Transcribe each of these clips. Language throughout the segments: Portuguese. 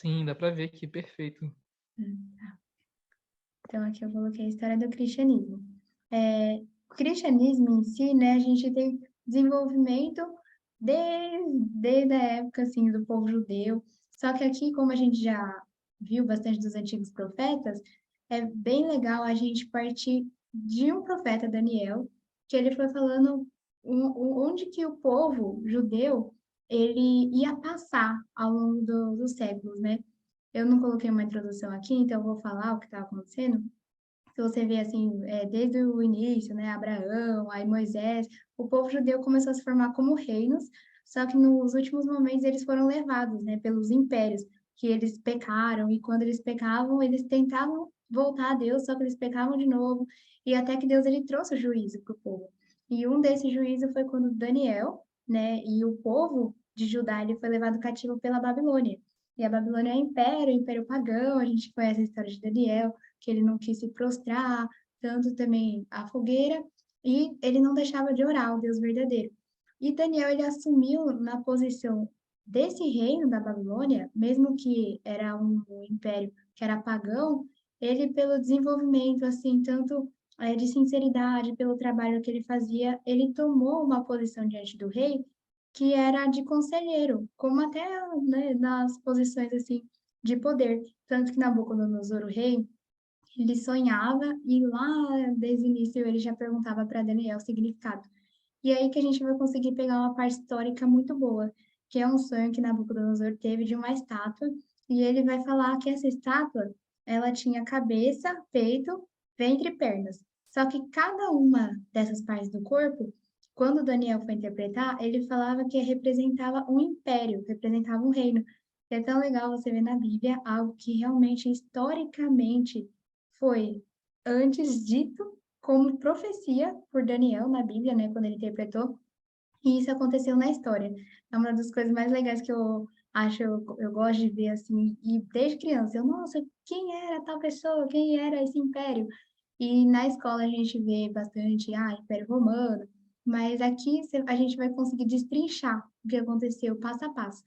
Sim, dá pra ver aqui, perfeito. Tá. Então, aqui eu coloquei a história do cristianismo. O cristianismo em si, né, a gente tem desenvolvimento desde a época, assim, do povo judeu. Só que aqui, como a gente já viu bastante dos antigos profetas, é bem legal a gente partir de um profeta, Daniel, que ele foi falando onde que o povo judeu ele ia passar ao longo dos séculos, né? Eu não coloquei uma introdução aqui, então eu vou falar o que estava acontecendo. Se você vê assim, desde o início, né, Abraão, aí Moisés, o povo judeu começou a se formar como reinos, só que nos últimos momentos eles foram levados, né, pelos impérios, que eles pecaram, e quando eles pecavam, eles tentavam voltar a Deus, só que eles pecavam de novo, e até que Deus ele trouxe o juízo para o povo. E um desses juízos foi quando Daniel, né, e o povo de Judá, ele foi levado cativo pela Babilônia. E a Babilônia é império pagão, a gente conhece a história de Daniel, que ele não quis se prostrar, tanto também à fogueira, e ele não deixava de orar ao Deus verdadeiro. E Daniel, ele assumiu na posição desse reino da Babilônia, mesmo que era um império que era pagão, ele, pelo desenvolvimento, assim, tanto de sinceridade, pelo trabalho que ele fazia, ele tomou uma posição diante do rei que era de conselheiro, como até, né, nas posições, assim, de poder. Tanto que Nabucodonosor, o rei, ele sonhava e lá, desde o início, ele já perguntava para Daniel o significado. E aí que a gente vai conseguir pegar uma parte histórica muito boa, que é um sonho que Nabucodonosor teve de uma estátua, e ele vai falar que essa estátua, ela tinha cabeça, peito, ventre e pernas. Só que cada uma dessas partes do corpo, quando Daniel foi interpretar, ele falava que representava um império, representava um reino. E é tão legal você ver na Bíblia algo que realmente, historicamente, foi antes dito como profecia por Daniel na Bíblia, né, quando ele interpretou, e isso aconteceu na história. É uma das coisas mais legais que eu acho, eu gosto de ver assim, e desde criança, eu, nossa, quem era tal pessoa? Quem era esse império? E na escola a gente vê bastante, Império Romano, mas aqui a gente vai conseguir destrinchar o que aconteceu passo a passo.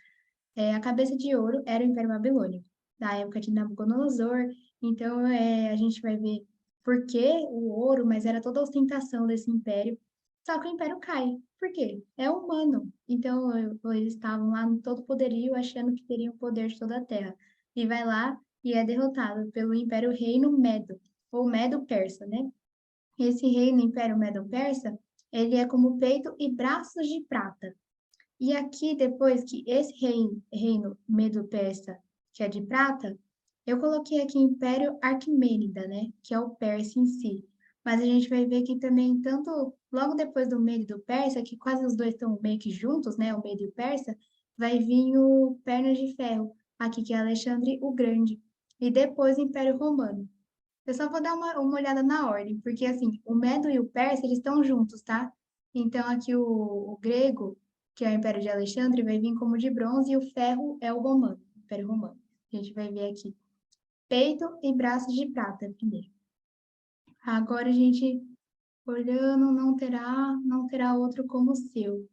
A cabeça de ouro era o Império Babilônico, da época de Nabucodonosor. Então, a gente vai ver por que o ouro, mas era toda a ostentação desse império. Só que o império cai. Por quê? É humano. Então, eles estavam lá no todo poderio, achando que teriam o poder de toda a terra. E vai lá e é derrotado pelo Império Reino Medo, ou Medo-Persa, né? Esse reino, Império Medo-Persa, ele é como peito e braços de prata. E aqui, depois que esse reino Medo-Persa, que é de prata, eu coloquei aqui Império Aquemênida, né? Que é o Persa em si. Mas a gente vai ver que também, tanto logo depois do Medo e do Persa, que quase os dois estão meio que juntos, né? O Medo e o Persa, vai vir o Pernas de Ferro, aqui que é Alexandre o Grande. E depois o Império Romano. Eu só vou dar uma olhada na ordem, porque assim, o Medo e o Persa, eles estão juntos, tá? Então aqui o grego, que é o Império de Alexandre, vai vir como de bronze e o ferro é o romano, o Império Romano. A gente vai ver aqui peito e braços de prata primeiro. Agora a gente olhando, não terá outro como o seu.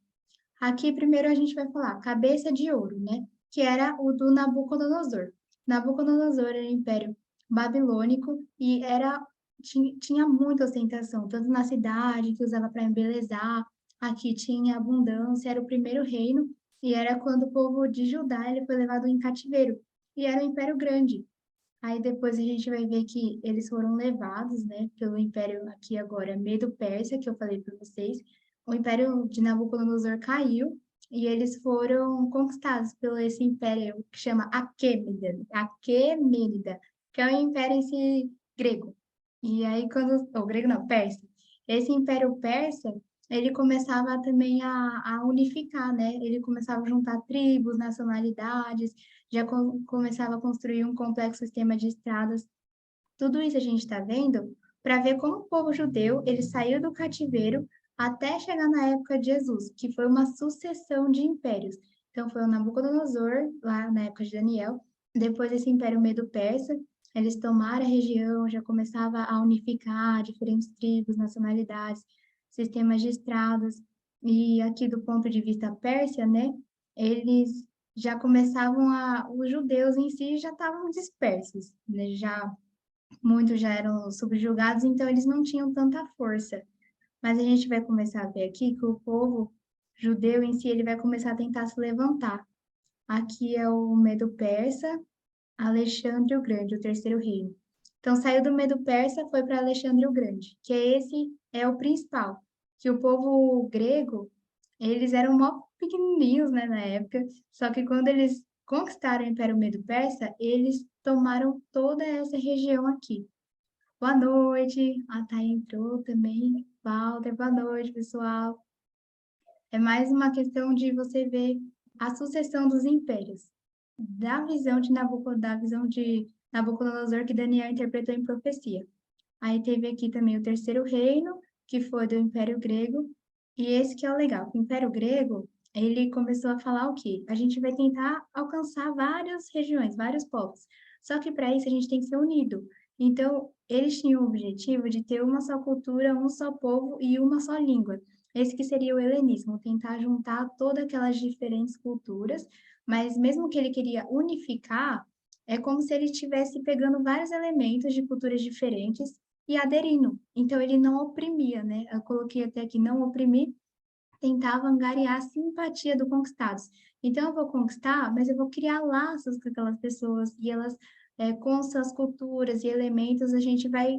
Aqui primeiro a gente vai falar cabeça de ouro, né? Que era o do Nabucodonosor. Nabucodonosor era o Império Babilônico e tinha muita ostentação, tanto na cidade, que usava para embelezar, aqui tinha abundância, era o primeiro reino, e era quando o povo de Judá ele foi levado em cativeiro, e era um império grande. Aí depois a gente vai ver que eles foram levados, né, pelo império aqui agora Medo-Persa, que eu falei para vocês. O império de Nabucodonosor caiu e eles foram conquistados pelo esse império que chama Aquemênida, que é um império em si grego. E aí quando, o grego não, persa. Esse império persa, ele começava também a unificar, né? Ele começava a juntar tribos, nacionalidades, já começava a construir um complexo sistema de estradas. Tudo isso a gente está vendo para ver como o povo judeu ele saiu do cativeiro até chegar na época de Jesus, que foi uma sucessão de impérios. Então foi o Nabucodonosor, lá na época de Daniel, depois esse império medo-persa, eles tomaram a região, já começava a unificar diferentes tribos, nacionalidades, sistemas de estradas, e aqui do ponto de vista Pérsia, né, eles já começavam os judeus em si já estavam dispersos, né? Muitos já eram subjugados, então eles não tinham tanta força. Mas a gente vai começar a ver aqui que o povo judeu em si, ele vai começar a tentar se levantar. Aqui é o Medo Persa, Alexandre o Grande, o terceiro reino. Então, saiu do Medo Persa, foi para Alexandre o Grande, que é o principal. Que o povo grego, eles eram mó pequenininhos, né, na época, só que quando eles conquistaram o Império Medo Persa, eles tomaram toda essa região aqui. Boa noite, a Thay entrou também. Walter, boa noite, pessoal. É mais uma questão de você ver a sucessão dos impérios, da visão de Nabucodonosor que Daniel interpretou em profecia. Aí teve aqui também o terceiro reino, que foi do Império Grego, e esse que é o legal, o Império Grego, ele começou a falar o quê? A gente vai tentar alcançar várias regiões, vários povos, só que para isso a gente tem que ser unido. Então, eles tinham o objetivo de ter uma só cultura, um só povo e uma só língua. Esse que seria o helenismo, tentar juntar todas aquelas diferentes culturas, mas mesmo que ele queria unificar, é como se ele estivesse pegando vários elementos de culturas diferentes e aderindo. Então, ele não oprimia, né? Eu coloquei até aqui, não oprimir, tentava angariar a simpatia do conquistados. Então, eu vou conquistar, mas eu vou criar laços com aquelas pessoas e elas, com suas culturas e elementos, a gente vai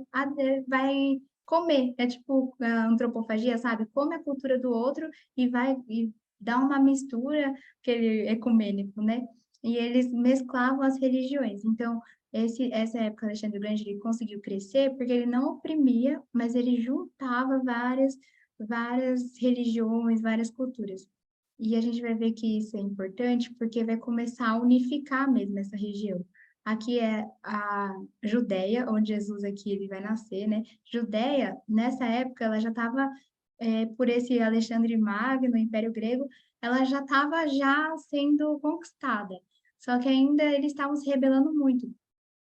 comer. É tipo a antropofagia, sabe? Come a cultura do outro e vai e dá uma mistura, aquele ecumênico, né? E eles mesclavam as religiões. Então, essa época, Alexandre o Grande, ele conseguiu crescer porque ele não oprimia, mas ele juntava várias religiões, várias culturas. E a gente vai ver que isso é importante porque vai começar a unificar mesmo essa região. Aqui é a Judéia, onde Jesus aqui ele vai nascer, né? Judéia, nessa época, ela já estava, por esse Alexandre Magno, Império Grego, ela já estava já sendo conquistada. Só que ainda eles estavam se rebelando muito.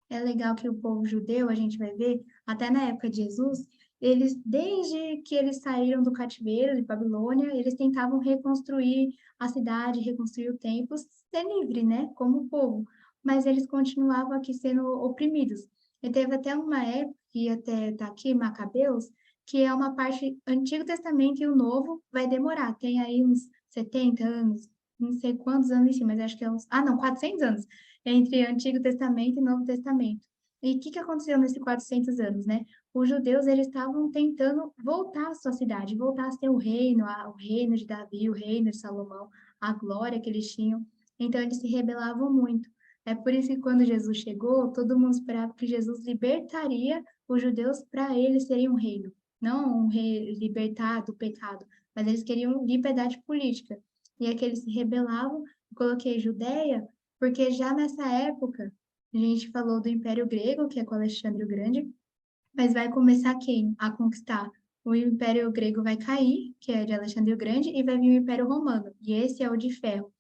É legal que o povo judeu, a gente vai ver, até na época de Jesus, eles, desde que eles saíram do cativeiro de Babilônia, eles tentavam reconstruir a cidade, reconstruir o templo, ser livre, né, como povo, mas eles continuavam aqui sendo oprimidos. E teve até uma época, que até está aqui, Macabeus, que é uma parte Antigo Testamento e o Novo vai demorar, tem aí uns 70 anos, não sei quantos anos em si, mas acho que é uns, não, 400 anos entre Antigo Testamento e Novo Testamento. E o que aconteceu nesses 400 anos, né? Os judeus, eles estavam tentando voltar à sua cidade, voltar a ser o reino de Davi, o reino de Salomão, a glória que eles tinham. Então, eles se rebelavam muito. É por isso que quando Jesus chegou, todo mundo esperava que Jesus libertaria os judeus para eles serem um reino. Não um rei libertar do pecado, mas eles queriam liberdade política. E é que eles se rebelavam. Coloquei Judeia porque já nessa época, a gente falou do Império Grego, que é com Alexandre o Grande, mas vai começar quem? A conquistar. O Império Grego vai cair, que é de Alexandre o Grande, e vai vir o Império Romano, e esse é o de ferro.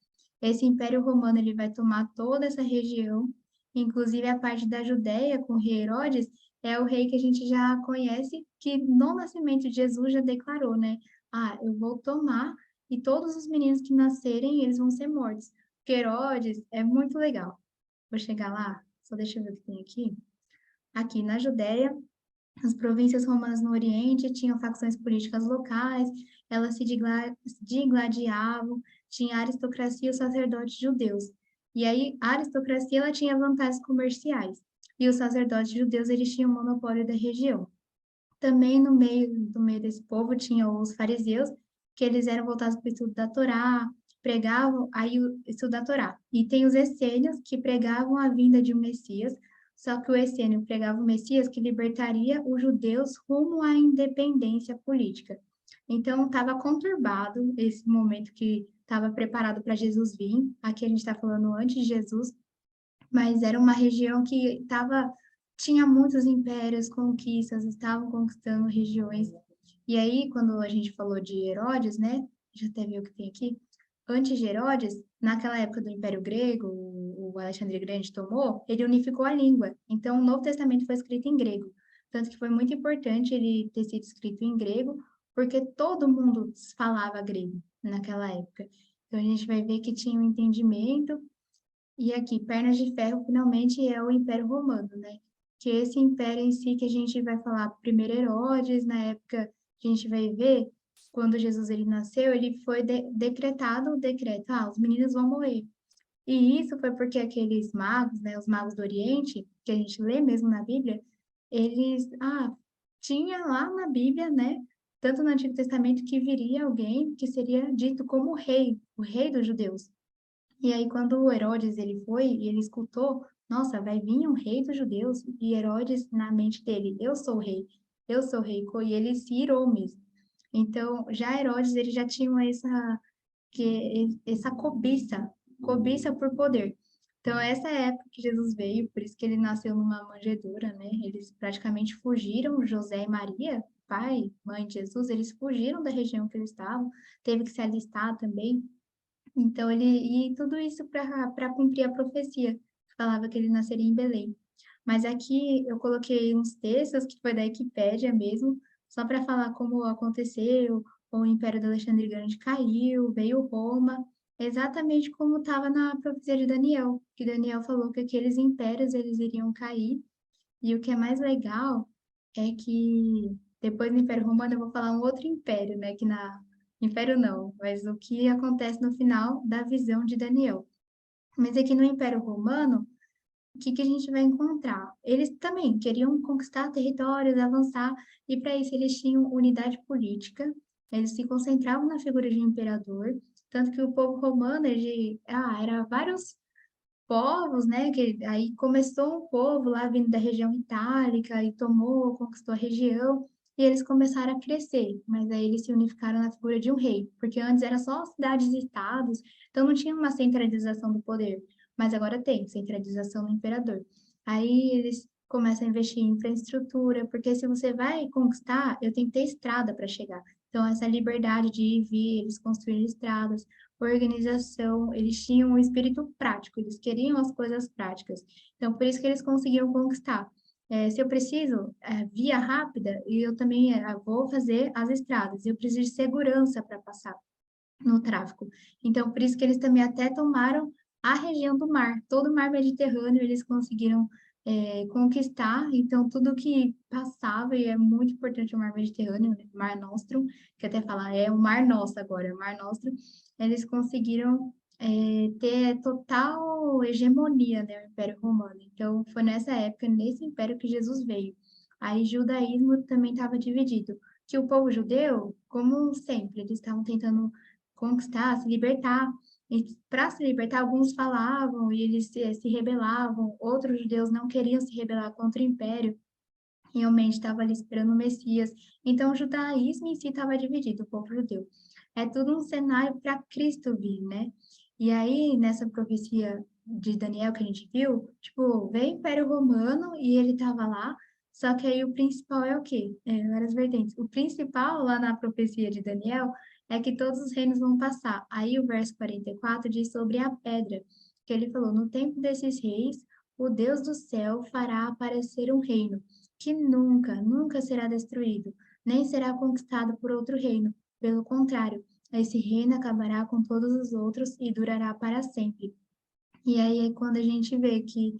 Esse Império Romano ele vai tomar toda essa região, inclusive a parte da Judéia com o rei Herodes, é o rei que a gente já conhece, que no nascimento de Jesus já declarou, né? Eu vou tomar e todos os meninos que nascerem, eles vão ser mortos. Porque Herodes é muito legal. Vou chegar lá, só deixa eu ver o que tem aqui. Aqui na Judéia, as províncias romanas no Oriente tinham facções políticas locais, elas se digladiavam, tinha a aristocracia e os sacerdotes judeus. E aí, a aristocracia ela tinha vantagens comerciais, e os sacerdotes judeus eles tinham o monopólio da região. Também do meio desse povo tinha os fariseus, que eles eram voltados para o estudo da Torá, pregavam aí o estudo da Torá. E tem os essênios, que pregavam a vinda de um Messias, só que o essênio pregava o Messias que libertaria os judeus rumo à independência política. Então, estava conturbado esse momento que estava preparado para Jesus vir. Aqui a gente está falando antes de Jesus, mas era uma região que tinha muitos impérios, conquistas, estavam conquistando regiões. E aí, quando a gente falou de Herodes, né? Já até viu o que tem aqui. Antes de Herodes, naquela época do Império Grego, o Alexandre Grande tomou, ele unificou a língua. Então, o Novo Testamento foi escrito em grego. Tanto que foi muito importante ele ter sido escrito em grego, porque todo mundo falava grego naquela época. Então, a gente vai ver que tinha um entendimento. E aqui, pernas de ferro, finalmente é o Império Romano, né? Que esse império em si que a gente vai falar, primeiro Herodes, na época, a gente vai ver, quando Jesus ele nasceu, ele foi decretado o decreto, os meninos vão morrer. E isso foi porque aqueles magos, né, os magos do Oriente, que a gente lê mesmo na Bíblia, eles, tinha lá na Bíblia, né, tanto no Antigo Testamento, que viria alguém que seria dito como rei, o rei dos judeus. E aí, quando o Herodes ele foi e ele escutou, nossa, vai vir um rei dos judeus, e Herodes, na mente dele, eu sou o rei, e ele se irou mesmo. Então, já Herodes, ele já tinha essa cobiça por poder. Então, essa é a época que Jesus veio, por isso que ele nasceu numa manjedoura, né? Eles praticamente fugiram, José e Maria, pai, mãe de Jesus, eles fugiram da região que eles estavam, teve que se alistar também. Então, e tudo isso para cumprir a profecia, que falava que ele nasceria em Belém. Mas aqui eu coloquei uns textos que foi da Wikipédia mesmo, só para falar como aconteceu, o Império do Alexandre Grande caiu, veio Roma, exatamente como estava na profecia de Daniel, que Daniel falou que aqueles impérios eles iriam cair, e o que é mais legal é que depois do Império Romano eu vou falar um outro império, né, que na Império não, mas o que acontece no final da visão de Daniel. Mas aqui no Império Romano, o que a gente vai encontrar? Eles também queriam conquistar territórios, avançar, e para isso eles tinham unidade política, eles se concentravam na figura de imperador, tanto que o povo romano, era vários povos, né, que aí começou um povo lá vindo da região itálica e tomou, conquistou a região, e eles começaram a crescer, mas aí eles se unificaram na figura de um rei, porque antes era só cidades e estados, então não tinha uma centralização do poder, mas agora tem centralização no imperador. Aí eles começam a investir em infraestrutura, porque se você vai conquistar, eu tenho que ter estrada para chegar. Então, essa liberdade de ir e vir, eles construíram estradas, organização, eles tinham um espírito prático, eles queriam as coisas práticas. Então, por isso que eles conseguiam conquistar. Se eu preciso via rápida, eu também vou fazer as estradas. Eu preciso de segurança para passar no tráfico. Então, por isso que eles também até tomaram a região do mar, todo o mar Mediterrâneo eles conseguiram conquistar. Então, tudo que passava, e é muito importante o mar Mediterrâneo, né? Mar Nostrum, que até fala, é o Mar Nosso agora, o Mar Nostrum, eles conseguiram ter total hegemonia, né, o Império Romano. Então, foi nessa época, nesse império que Jesus veio. Aí, o judaísmo também estava dividido, que o povo judeu, como sempre, eles estavam tentando conquistar, se libertar. E para se libertar, alguns falavam e eles se rebelavam, outros judeus não queriam se rebelar contra o império, realmente estava ali esperando o Messias. Então, o judaísmo em si estava dividido, o povo judeu. É tudo um cenário para Cristo vir, né? E aí, nessa profecia de Daniel que a gente viu, tipo, veio o Império Romano e ele estava lá, só que aí o principal é o quê? Várias vertentes. O principal lá na profecia de Daniel é que todos os reinos vão passar. Aí o verso 44 diz sobre a pedra, que ele falou: no tempo desses reis, o Deus do céu fará aparecer um reino que nunca, nunca será destruído, nem será conquistado por outro reino. Pelo contrário, esse reino acabará com todos os outros e durará para sempre. E aí é quando a gente vê que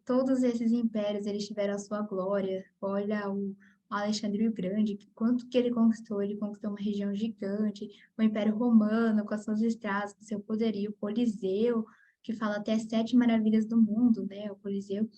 todos esses impérios eles tiveram a sua glória. Olha o Alexandre o Grande, quanto que ele conquistou uma região gigante, o Império Romano com as suas estradas, com seu poderio, o Coliseu, que fala até 7 maravilhas do mundo, né, o Coliseu.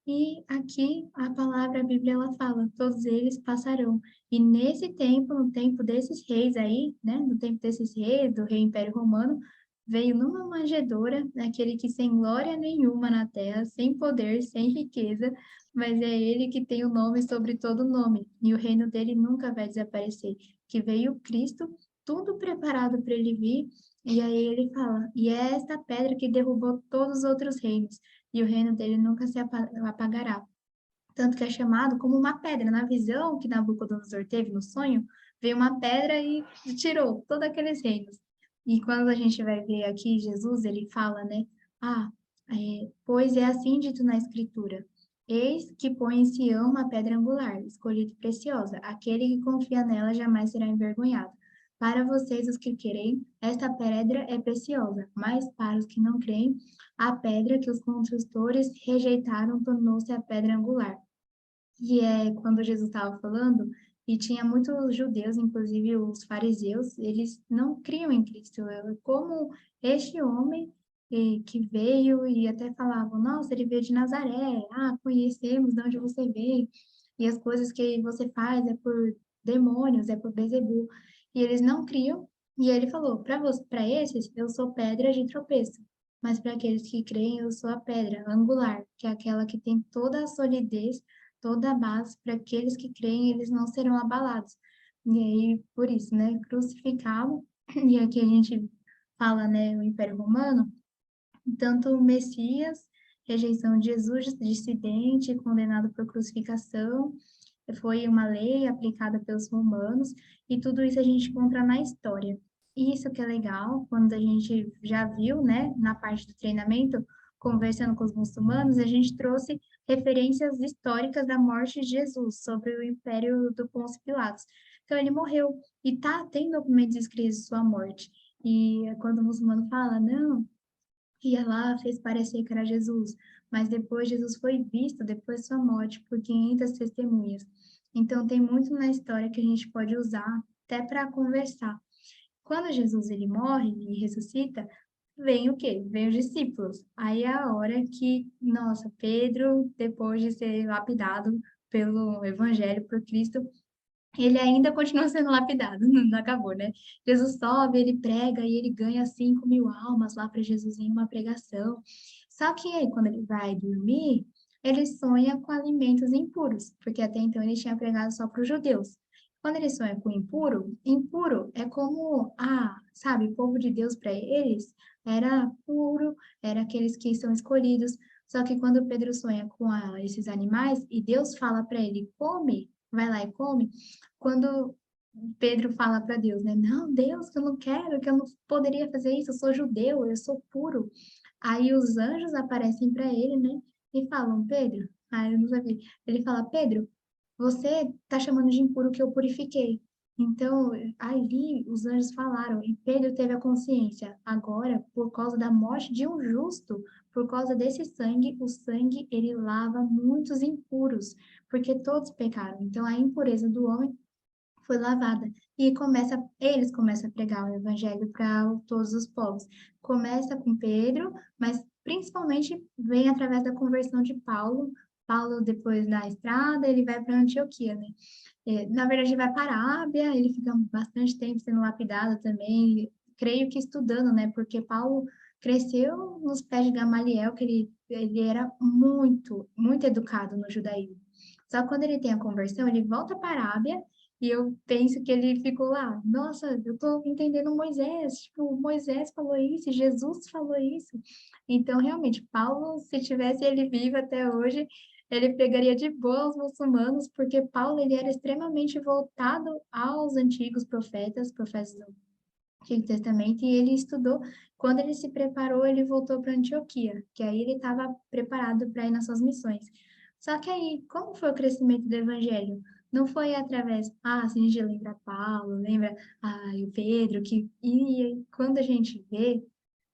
E aqui a palavra, a Bíblia, ela fala, todos eles passarão. E nesse tempo, no tempo desses reis aí, né, no tempo desses reis, do rei Império Romano, veio numa manjedoura, aquele que sem glória nenhuma na terra, sem poder, sem riqueza, mas é ele que tem o nome sobre todo nome, e o reino dele nunca vai desaparecer. Que veio Cristo, tudo preparado para ele vir, e aí ele fala, e é esta pedra que derrubou todos os outros reinos e o reino dele nunca se apagará. Tanto que é chamado como uma pedra. Na visão que Nabucodonosor teve no sonho, veio uma pedra e tirou todos aqueles reinos. E quando a gente vai ver aqui Jesus, ele fala, né? Pois é assim dito na Escritura. Eis que põe em Sião uma pedra angular, escolhida e preciosa. Aquele que confia nela jamais será envergonhado. Para vocês, os que creem, esta pedra é preciosa, mas para os que não creem, a pedra que os construtores rejeitaram tornou-se a pedra angular. E é quando Jesus estava falando, e tinha muitos judeus, inclusive os fariseus, eles não criam em Cristo. Como este homem que veio e até falavam, nossa, ele veio de Nazaré, conhecemos de onde você veio, e as coisas que você faz é por demônios, é por Bezebu. E eles não criam, e ele falou, para esses, eu sou pedra de tropeço, mas para aqueles que creem, eu sou a pedra angular, que é aquela que tem toda a solidez, toda a base para aqueles que creem, eles não serão abalados. E aí, por isso, né, crucificá-lo, e aqui a gente fala, né, o Império Romano, tanto o Messias, rejeição de Jesus, dissidente, condenado por crucificação, foi uma lei aplicada pelos romanos, e tudo isso a gente encontra na história. E isso que é legal, quando a gente já viu, né, na parte do treinamento, conversando com os muçulmanos, a gente trouxe referências históricas da morte de Jesus, sobre o império do Pôncio Pilatos. Então, ele morreu, e tem documentos escritos de sua morte. E quando o muçulmano fala, não, ia lá, fez parecer que era Jesus, mas depois Jesus foi visto, depois de sua morte, por 500 testemunhas. Então, tem muito na história que a gente pode usar até para conversar. Quando Jesus ele morre e ressuscita, vem o quê? Vem os discípulos. Aí é a hora que, nossa, Pedro, depois de ser lapidado pelo Evangelho, por Cristo, ele ainda continua sendo lapidado, não acabou, né? Jesus sobe, ele prega e ele ganha 5.000 almas lá para Jesus em uma pregação. Só que aí, quando ele vai dormir, ele sonha com alimentos impuros, porque até então ele tinha pregado só para os judeus. Quando ele sonha com impuro, impuro é como, sabe, o povo de Deus para eles era puro, era aqueles que são escolhidos. Só que quando Pedro sonha com esses animais e Deus fala para ele, come, vai lá e come, quando Pedro fala para Deus, né? Não, Deus, que eu não quero, que eu não poderia fazer isso, eu sou judeu, eu sou puro. Aí os anjos aparecem para ele, né? E falam, Pedro, eu não sabia. Ele fala, Pedro, você está chamando de impuro que eu purifiquei. Então, ali os anjos falaram, e Pedro teve a consciência, agora, por causa da morte de um justo, por causa desse sangue, o sangue, ele lava muitos impuros, porque todos pecaram. Então, a impureza do homem foi lavada. E eles começam a pregar o evangelho para todos os povos. Começa com Pedro, mas principalmente vem através da conversão de Paulo. Paulo, depois da estrada, ele vai para Antioquia, né? Na verdade, ele vai para a Arábia, ele fica bastante tempo sendo lapidado também, creio que estudando, né? Porque Paulo cresceu nos pés de Gamaliel, que ele era muito, muito educado no judaísmo. Só que quando ele tem a conversão, ele volta para a Arábia e eu penso que ele ficou lá, nossa, eu tô entendendo Moisés, tipo, Moisés falou isso, Jesus falou isso. Então, realmente, Paulo, se tivesse ele vivo até hoje, ele pegaria de boa os muçulmanos, porque Paulo ele era extremamente voltado aos antigos profetas do Antigo Testamento, e ele estudou. Quando ele se preparou, ele voltou para Antioquia, que aí ele estava preparado para ir nas suas missões. Só que aí, como foi o crescimento do evangelho? Não foi através, se a gente lembra Paulo, lembra o Pedro, e quando a gente vê,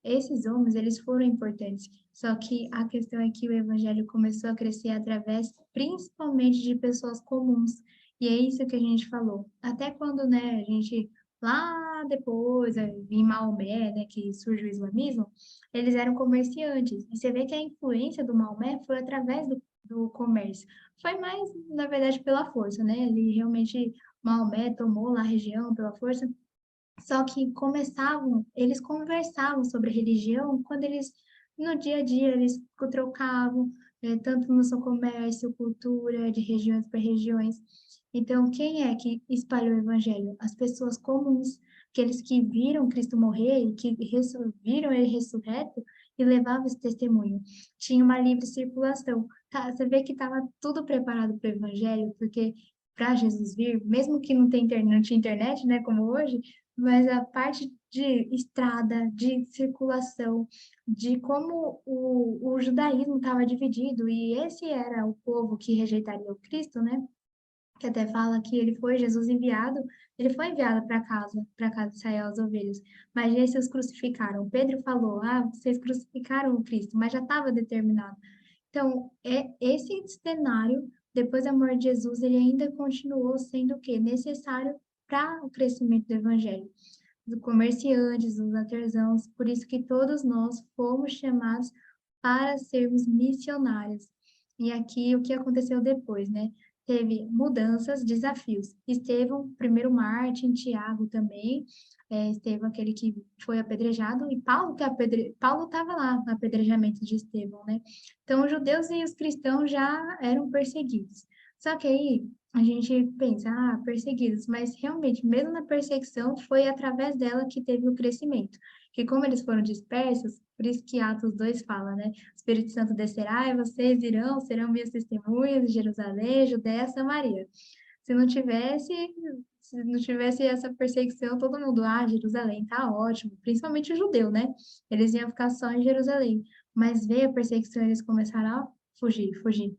esses homens, eles foram importantes. Só que a questão é que o evangelho começou a crescer através, principalmente, de pessoas comuns. E é isso que a gente falou. Até quando, né, a gente, lá depois, em Maomé, né, que surge o islamismo, eles eram comerciantes. E você vê que a influência do Maomé foi através do comércio. Foi mais, na verdade, pela força, né? Ele realmente, Maomé tomou lá a região pela força, só que eles conversavam sobre religião quando eles, no dia a dia, eles trocavam, tanto no seu comércio, cultura, de regiões para regiões. Então, quem é que espalhou o evangelho? As pessoas comuns, aqueles que viram Cristo morrer e que viram ele ressurreto e levavam esse testemunho. Tinha uma livre circulação. Você vê que estava tudo preparado para o evangelho, porque para Jesus vir, mesmo que não tinha internet, né, como hoje, mas a parte de estrada, de circulação, de como o judaísmo estava dividido, e esse era o povo que rejeitaria o Cristo, né? que até fala que Jesus enviado, ele foi enviado para casa de Israel as ovelhas, mas esses crucificaram. Pedro falou, vocês crucificaram o Cristo, mas já estava determinado. Então, esse cenário, depois da morte de Jesus, ele ainda continuou sendo o quê? Necessário para o crescimento do evangelho. Dos comerciantes, dos artesãos, por isso que todos nós fomos chamados para sermos missionários. E aqui, o que aconteceu depois, né? Teve mudanças, desafios. Estevão, primeiro Martim, Tiago também, Estevão, aquele que foi apedrejado, e Paulo, Paulo estava lá no apedrejamento de Estevão, né? Então, os judeus e os cristãos já eram perseguidos. Só que aí a gente pensa, perseguidos, mas realmente, mesmo na perseguição, foi através dela que teve o crescimento. Que como eles foram dispersos, por isso que Atos 2 fala, né? O Espírito Santo descerá e vocês irão, serão minhas testemunhas de Jerusalém, Judéia, Samaria. Se não tivesse, se não tivesse essa perseguição, todo mundo, Jerusalém, tá ótimo, principalmente o judeu, né? Eles iam ficar só em Jerusalém. Mas veio a perseguição, eles começaram a fugir, fugir.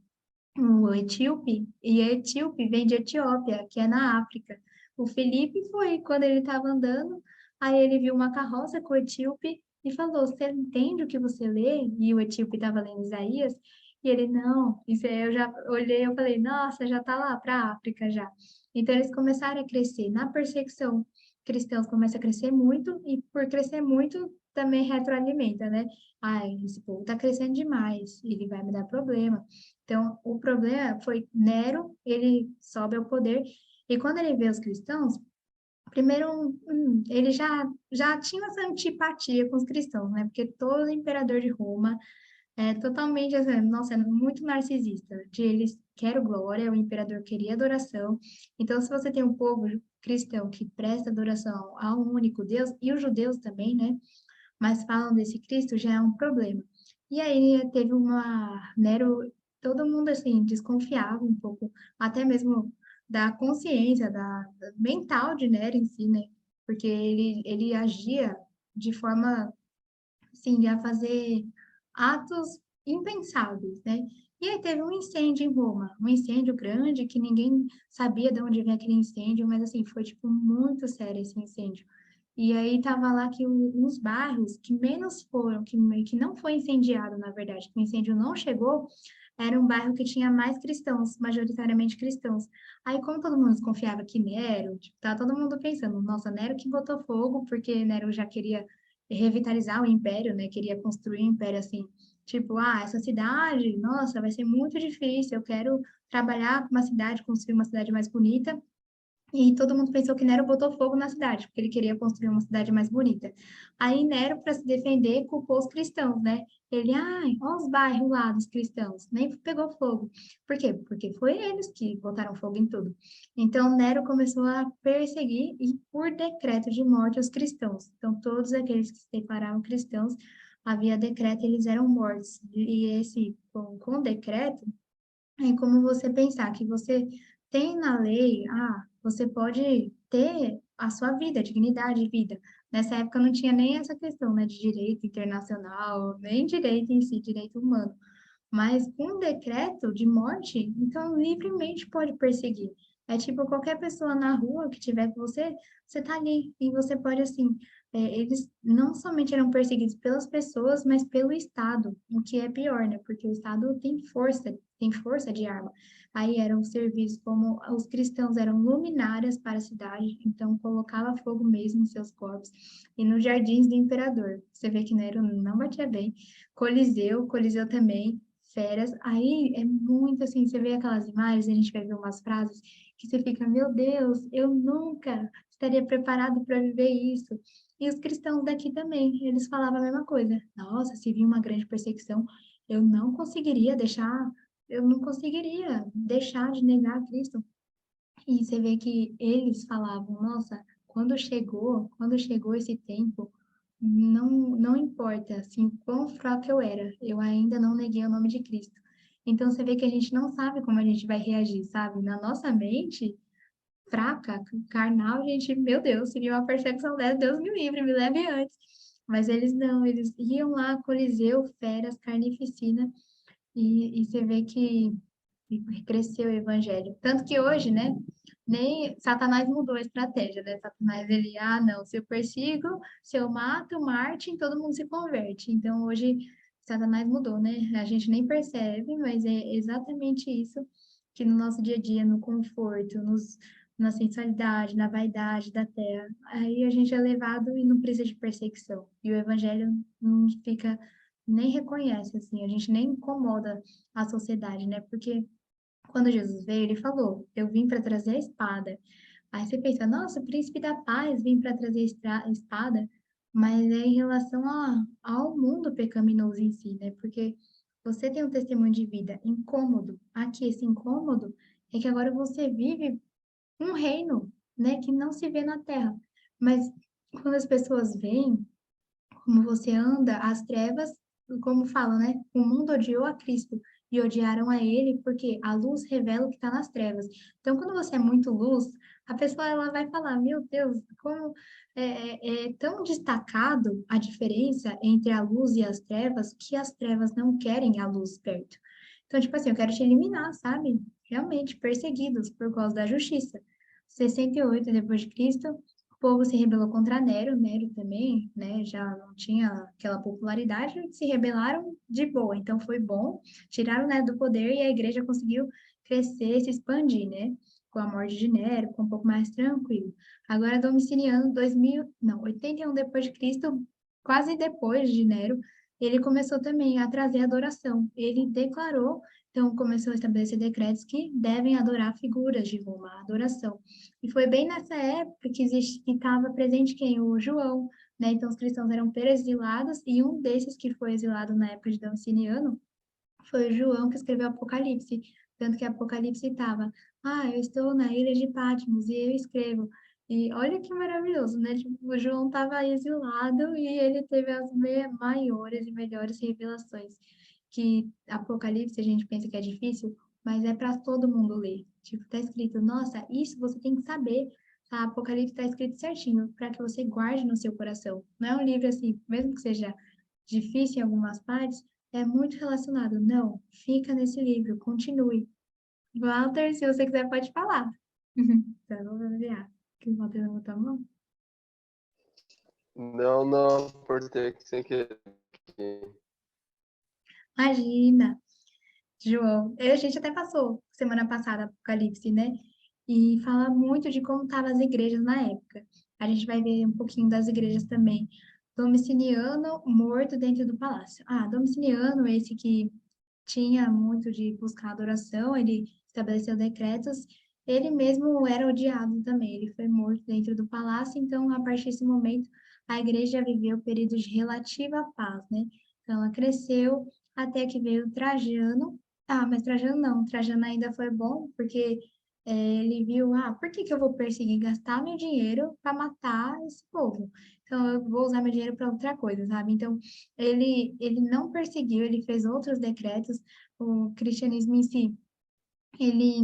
O etíope, e etíope vem de Etiópia, que é na África. O Felipe foi quando ele estava andando, aí ele viu uma carroça com o etíope e falou: Você entende o que você lê? E o etíope estava lendo Isaías, e ele: Não, isso aí eu já olhei, eu falei: Nossa, já está lá para a África já. Então eles começaram a crescer. Na perseguição, cristãos começam a crescer muito, e por crescer muito, também retroalimenta, né? Esse povo está crescendo demais, ele vai me dar problema. Então, o problema foi Nero, ele sobe ao poder, e quando ele vê os cristãos, primeiro, ele já tinha essa antipatia com os cristãos, né? Porque todo imperador de Roma é totalmente, assim, nossa, é muito narcisista, de eles querem glória, o imperador queria adoração. Então, se você tem um povo cristão que presta adoração a um único Deus, e os judeus também, né? Mas falam desse Cristo já é um problema. E aí teve Nero, todo mundo assim desconfiava um pouco, até mesmo da consciência, da mental de Nero em si, né? Porque ele agia de forma, assim, a fazer atos impensáveis, né? E aí teve um incêndio em Roma, um incêndio grande que ninguém sabia de onde vinha aquele incêndio, mas assim, foi tipo muito sério esse incêndio. E aí tava lá que uns bairros que menos foram, que não foi incendiado, na verdade, que o incêndio não chegou, era um bairro que tinha mais cristãos, majoritariamente cristãos. Aí, como todo mundo desconfiava que Nero, tipo, tá todo mundo pensando, nossa, Nero que botou fogo, porque Nero já queria revitalizar o império, né? Queria construir um império assim, tipo, essa cidade, nossa, vai ser muito difícil, eu quero trabalhar com uma cidade, construir uma cidade mais bonita. E todo mundo pensou que Nero botou fogo na cidade, porque ele queria construir uma cidade mais bonita. Aí Nero, para se defender, culpou os cristãos, né? Ele, olha os bairros lá dos cristãos, nem pegou fogo. Por quê? Porque foi eles que botaram fogo em tudo. Então Nero começou a perseguir e, por decreto de morte, os cristãos. Então todos aqueles que se declaravam cristãos, havia decreto, eles eram mortos. E esse, com decreto, é como você pensar que você tem na lei, você pode ter a sua vida, dignidade de vida. Nessa época não tinha nem essa questão, né, de direito internacional, nem direito em si, direito humano. Mas com um decreto de morte, então livremente pode perseguir. É tipo qualquer pessoa na rua que tiver com você, você tá ali e você pode assim. Eles não somente eram perseguidos pelas pessoas, mas pelo Estado, o que é pior, né? Porque o Estado tem força de arma. Aí eram serviços como os cristãos eram luminárias para a cidade, então colocava fogo mesmo em seus corpos. E nos jardins do imperador, você vê que Nero não batia bem. Coliseu também feras. Aí é muito assim, você vê aquelas imagens, a gente vai ver umas frases que você fica, meu Deus, eu nunca estaria preparado para viver isso. E os cristãos daqui também, eles falavam a mesma coisa. Nossa, se vir uma grande perseguição, eu não conseguiria deixar, eu não conseguiria deixar de negar Cristo. E você vê que eles falavam, nossa, quando chegou esse tempo, não importa assim quão fraco eu era, eu ainda não neguei o nome de Cristo. Então você vê que a gente não sabe como a gente vai reagir, sabe? Na nossa mente fraca, carnal, a gente, meu Deus, seria uma perseguição dessa, Deus me livre, me leve antes. Mas eles não, eles iam lá, Coliseu, feras, carnificina, e você vê que e cresceu o evangelho. Tanto que hoje, né, nem Satanás mudou a estratégia, né? Satanás, ele, não, se eu persigo, se eu mato Martin, todo mundo se converte. Então, hoje, Satanás mudou, né? A gente nem percebe, mas é exatamente isso que no nosso dia a dia, no conforto, na sensualidade, na vaidade da terra, aí a gente é levado e não precisa de perseguição. E o evangelho não fica, nem reconhece, assim, a gente nem incomoda a sociedade, né? Porque quando Jesus veio, ele falou: Eu vim para trazer a espada. Aí você pensa, nossa, o príncipe da paz vem para trazer espada, mas é em relação ao mundo pecaminoso em si, né? Porque você tem um testemunho de vida incômodo. Aqui, esse incômodo é que agora você vive um reino, né, que não se vê na terra. Mas quando as pessoas veem como você anda, as trevas, como fala, né? O mundo odiou a Cristo e odiaram a ele porque a luz revela o que está nas trevas. Então, quando você é muito luz, a pessoa ela vai falar, meu Deus, como é tão destacado a diferença entre a luz e as trevas que as trevas não querem a luz perto. Então, tipo assim, eu quero te eliminar, sabe? Realmente, perseguidos por causa da justiça. 68 depois de Cristo, o povo se rebelou contra Nero, Nero também, né, já não tinha aquela popularidade, se rebelaram de boa, então foi bom, tiraram Nero do poder e a igreja conseguiu crescer, se expandir, né, com a morte de Nero, ficou um pouco mais tranquilo. Agora Domiciano, 2000, não, 81 depois de Cristo, quase depois de Nero, ele começou também a trazer adoração. Ele declarou, então começou a estabelecer decretos que devem adorar figuras de Roma, a adoração. E foi bem nessa época que estava presente quem? O João, né? Então os cristãos eram exilados e um desses que foi exilado na época de Domiciano foi o João que escreveu Apocalipse. Tanto que Apocalipse estava, eu estou na ilha de Patmos e eu escrevo. E olha que maravilhoso, né? Tipo, o João estava exilado e ele teve as maiores e melhores revelações. Que Apocalipse a gente pensa que é difícil, mas é para todo mundo ler. Tipo, tá escrito, nossa, isso você tem que saber. A Apocalipse está escrito certinho, para que você guarde no seu coração. Não é um livro assim, mesmo que seja difícil em algumas partes, é muito relacionado. Não, fica nesse livro, continue. Walter, se você quiser, pode falar. Então, vou enviar. Que o Walter levantou a mão. Não, não, por ter que sem querer. Imagina, João. A gente até passou semana passada Apocalipse, né? E fala muito de como estavam as igrejas na época. A gente vai ver um pouquinho das igrejas também. Domiciliano morto dentro do palácio. Domiciliano, esse que tinha muito de buscar adoração, ele estabeleceu decretos, ele mesmo era odiado também, ele foi morto dentro do palácio, então, a partir desse momento, a igreja viveu períodos de relativa paz, né? Então, ela cresceu até que veio Trajano. Mas Trajano não, Trajano ainda foi bom, porque ele viu, por que que eu vou perseguir, gastar meu dinheiro para matar esse povo? Então, eu vou usar meu dinheiro para outra coisa, sabe? Então, ele não perseguiu, ele fez outros decretos, o cristianismo em si, ele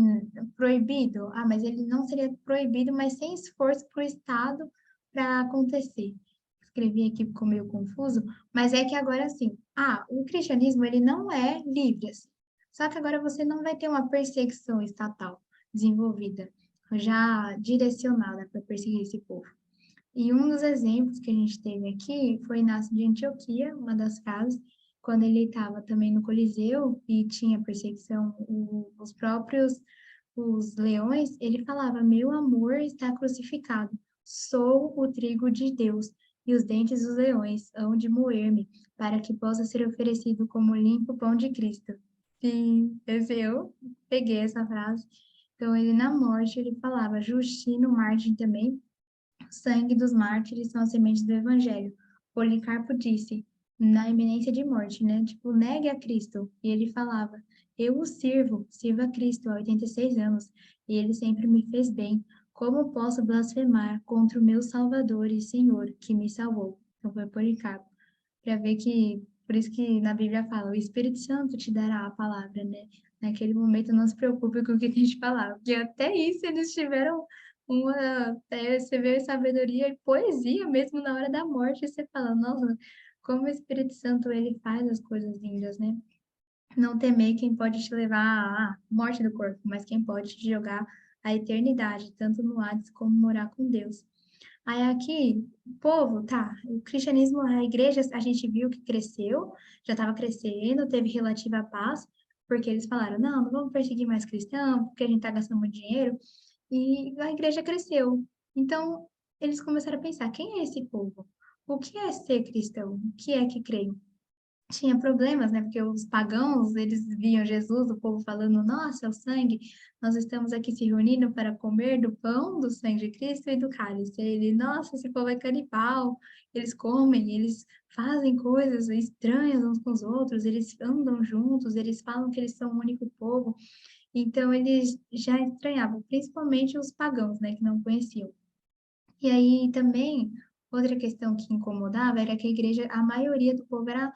proibido, mas ele não seria proibido, mas sem esforço para o Estado para acontecer. Escrevi aqui, ficou meio confuso, mas é que agora, assim, o cristianismo, ele não é livre, assim. Só que agora você não vai ter uma perseguição estatal desenvolvida, já direcionada para perseguir esse povo. E um dos exemplos que a gente teve aqui foi Inácio de Antioquia, uma das casas, quando ele estava também no Coliseu e tinha perseguição, os próprios os leões, ele falava: Meu amor está crucificado, sou o trigo de Deus, e os dentes dos leões hão de moer-me, para que possa ser oferecido como limpo pão de Cristo. Sim, eu peguei essa frase. Então, ele na morte, ele falava: Justino Martin também, sangue dos mártires são as sementes do evangelho. Policarpo disse, na iminência de morte, né? Tipo, negue a Cristo. E ele falava, eu o sirvo a Cristo há 86 anos, e ele sempre me fez bem. Como posso blasfemar contra o meu Salvador e Senhor, que me salvou? Então foi Policarpo. Para ver que, por isso que na Bíblia fala, o Espírito Santo te dará a palavra, né? Naquele momento não se preocupe com o que tem de falar, porque até isso eles tiveram você vê sabedoria e poesia mesmo na hora da morte, e você fala, nossa, como o Espírito Santo ele faz as coisas lindas, né? Não temer quem pode te levar à morte do corpo, mas quem pode te jogar à eternidade, tanto no Hades como morar com Deus. Aí aqui, o povo, tá, o cristianismo, a igreja, a gente viu que cresceu, já estava crescendo, teve relativa paz, porque eles falaram, não vamos perseguir mais cristão, porque a gente está gastando muito dinheiro, e a igreja cresceu. Então, eles começaram a pensar, quem é esse povo? O que é ser cristão? O que é que creio? Tinha problemas, né? Porque os pagãos, eles viam Jesus, o povo falando, nossa, é o sangue, nós estamos aqui se reunindo para comer do pão, do sangue de Cristo e do cálice. Ele, nossa, esse povo é canibal, eles comem, eles fazem coisas estranhas uns com os outros, eles andam juntos, eles falam que eles são um único povo. Então, eles já estranhavam, principalmente os pagãos, né, que não conheciam. E aí também, outra questão que incomodava era que a igreja, a maioria do povo era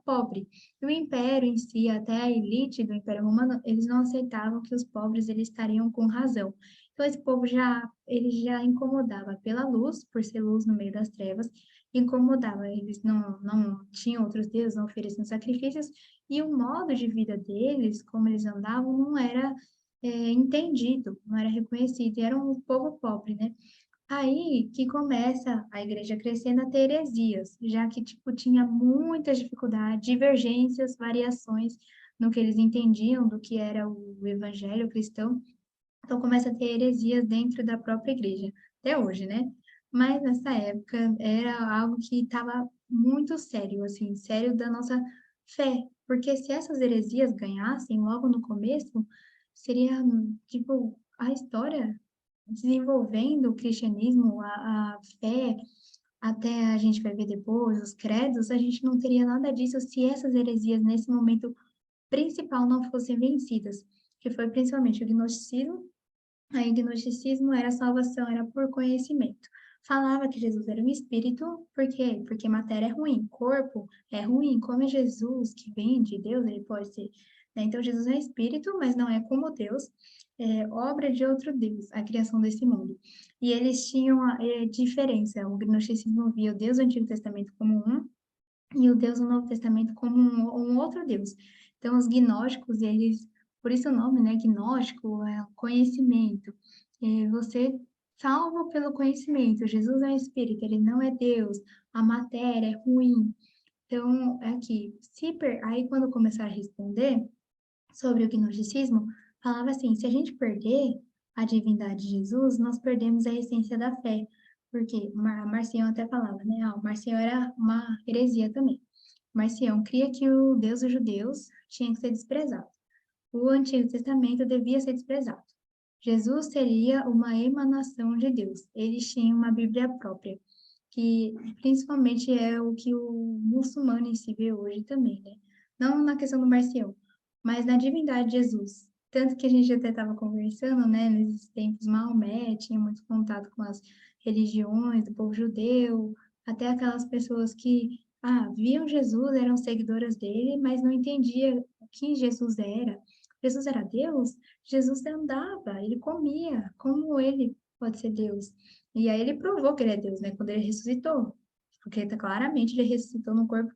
pobre. E o império em si, até a elite do Império Romano, eles não aceitavam que os pobres eles estariam com razão. Então esse povo ele já incomodava pela luz, por ser luz no meio das trevas, incomodava, eles não tinham outros deuses, não ofereciam sacrifícios, e o modo de vida deles, como eles andavam, não era entendido, não era reconhecido, e era um povo pobre, né? Aí que começa a igreja crescendo a ter heresias, já que tipo tinha muitas dificuldades, divergências, variações no que eles entendiam do que era o evangelho cristão. Então começa a ter heresias dentro da própria igreja, até hoje, né? Mas nessa época era algo que estava muito sério, assim, sério da nossa fé, porque se essas heresias ganhassem logo no começo, seria tipo a história desenvolvendo o cristianismo, a fé, até a gente vai ver depois, os credos, a gente não teria nada disso se essas heresias, nesse momento principal, não fossem vencidas, que foi principalmente o gnosticismo. Aí, o gnosticismo era salvação, era por conhecimento. Falava que Jesus era um espírito, por quê? Porque matéria é ruim, corpo é ruim, como é Jesus, que vem de Deus, ele pode ser. Né? Então, Jesus é espírito, mas não é como Deus, é obra de outro Deus, a criação desse mundo. E eles tinham a diferença, o gnosticismo via o Deus do Antigo Testamento como um, e o Deus do Novo Testamento como um outro Deus. Então, os gnósticos, eles, por isso o nome, né, gnóstico, é conhecimento. Você salvo pelo conhecimento. Jesus é um espírito, ele não é Deus. A matéria é ruim. Então, é aqui, aí quando começaram a responder sobre o gnosticismo, falava assim, se a gente perder a divindade de Jesus, nós perdemos a essência da fé. Porque Marcião até falava, né? O Marcião era uma heresia também. Marcião cria que o Deus dos judeus tinha que ser desprezado. O Antigo Testamento devia ser desprezado. Jesus seria uma emanação de Deus. Eles tinham uma Bíblia própria, que principalmente é o que o muçulmano em si vê hoje também, né? Não na questão do Marcião, mas na divindade de Jesus. Tanto que a gente até estava conversando, né, nesses tempos, Maomé tinha muito contato com as religiões do povo judeu, até aquelas pessoas que viam Jesus, eram seguidoras dele, mas não entendia o que Jesus era. Jesus era Deus? Jesus andava, ele comia, como ele pode ser Deus? E aí ele provou que ele é Deus, né? Quando ele ressuscitou. Porque claramente ele ressuscitou num corpo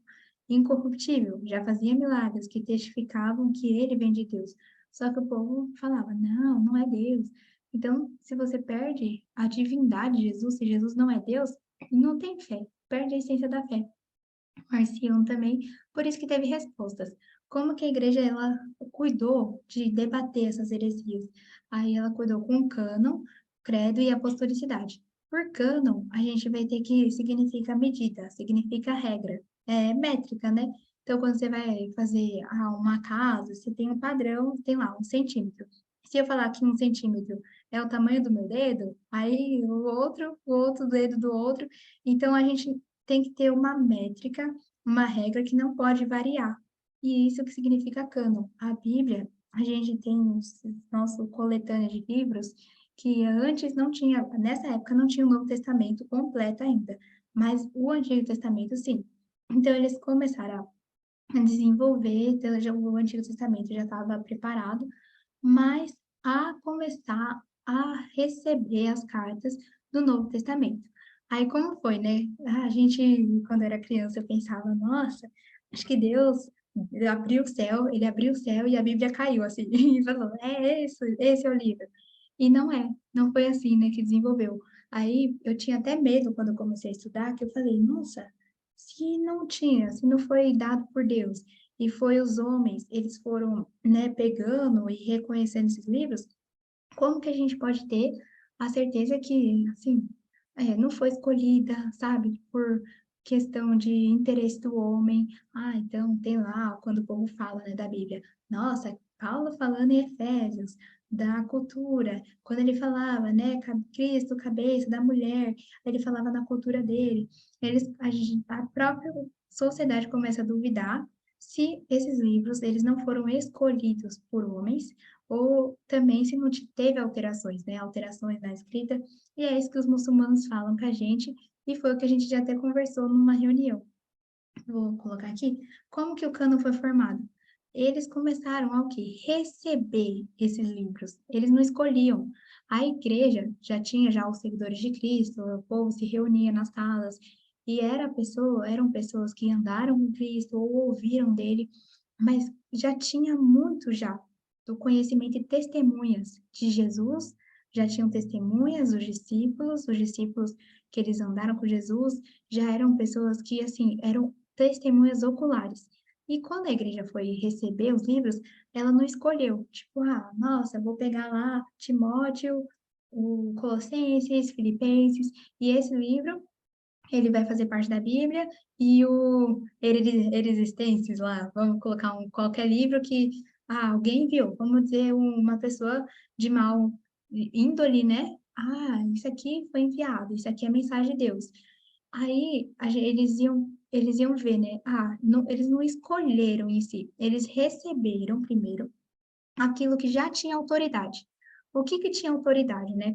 incorruptível. Já fazia milagres que testificavam que ele vem de Deus. Só que o povo falava, não é Deus. Então, se você perde a divindade de Jesus, se Jesus não é Deus, não tem fé. Perde a essência da fé. Marcião também, por isso que teve respostas. Como que a igreja ela cuidou de debater essas heresias? Aí ela cuidou com o cânon, credo e apostolicidade. Por cânon, a gente vai ter que significa medida, significa regra, é métrica, né? Então, quando você vai fazer uma casa, você tem um padrão, tem lá 1 centímetro. Se eu falar que 1 centímetro é o tamanho do meu dedo, aí o outro dedo do outro, então a gente tem que ter uma métrica, uma regra que não pode variar. E isso que significa cânon. A Bíblia, a gente tem nosso coletânea de livros que antes não tinha, nessa época não tinha o Novo Testamento completo ainda, mas o Antigo Testamento sim. Então eles começaram a desenvolver, então, o Antigo Testamento já estava preparado, mas a começar a receber as cartas do Novo Testamento. Aí como foi, né? A gente, quando era criança, eu pensava, nossa, acho que Deus ele abriu o céu e a Bíblia caiu, assim, e falou, esse é o livro. E não foi assim, né, que desenvolveu. Aí eu tinha até medo quando eu comecei a estudar, que eu falei, nossa, se não foi dado por Deus, e foi os homens, eles foram, né, pegando e reconhecendo esses livros, como que a gente pode ter a certeza que, assim, não foi escolhida, sabe, por questão de interesse do homem? Ah, então tem lá, quando o povo fala, né, da Bíblia, nossa, Paulo falando em Efésios, da cultura, quando ele falava, né, Cristo, cabeça da mulher, ele falava na cultura dele, a própria sociedade começa a duvidar se esses livros, eles não foram escolhidos por homens, ou também se não teve alterações, né? Alterações na escrita, e é isso que os muçulmanos falam com a gente, e foi o que a gente já até conversou numa reunião. Vou colocar aqui, como que o cânon foi formado? Eles começaram ao quê? Receber esses livros. Eles não escolhiam. A igreja já tinha já os seguidores de Cristo, o povo se reunia nas salas, e eram pessoas que andaram com Cristo ou ouviram dele, mas já tinha muito já do conhecimento e testemunhas de Jesus, já tinham testemunhas, os discípulos que eles andaram com Jesus, já eram pessoas que, assim, eram testemunhas oculares. E quando a igreja foi receber os livros, ela não escolheu, tipo, ah, nossa, vou pegar lá Timóteo, o Colossenses, Filipenses, e esse livro ele vai fazer parte da Bíblia, e o Existências lá, vamos colocar qualquer livro que alguém viu, vamos dizer, uma pessoa de mal índole, né? Ah, isso aqui foi enviado, isso aqui é a mensagem de Deus. Aí eles iam ver, né? Ah, não, eles não escolheram em si, eles receberam primeiro aquilo que já tinha autoridade. O que que tinha autoridade, né?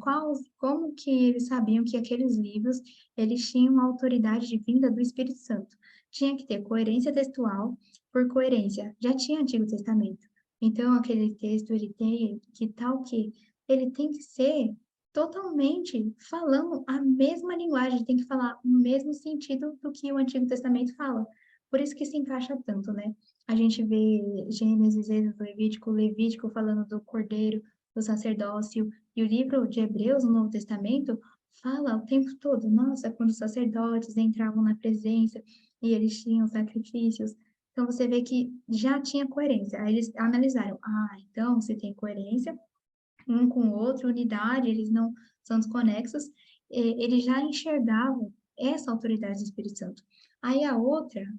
Como que eles sabiam que aqueles livros, eles tinham a autoridade vinda do Espírito Santo? Tinha que ter coerência textual, por coerência, já tinha Antigo Testamento. Então, aquele texto, ele tem que tal que ele tem que ser totalmente falando a mesma linguagem, tem que falar o mesmo sentido do que o Antigo Testamento fala. Por isso que se encaixa tanto, né? A gente vê Gênesis, Êxodo, Levítico falando do cordeiro, do sacerdócio, e o livro de Hebreus, no Novo Testamento, fala o tempo todo, nossa, quando os sacerdotes entravam na presença e eles tinham sacrifícios. Então você vê que já tinha coerência. Aí eles analisaram, então se tem coerência, um com o outro, unidade, eles não são desconexos, eles já enxergavam essa autoridade do Espírito Santo. Aí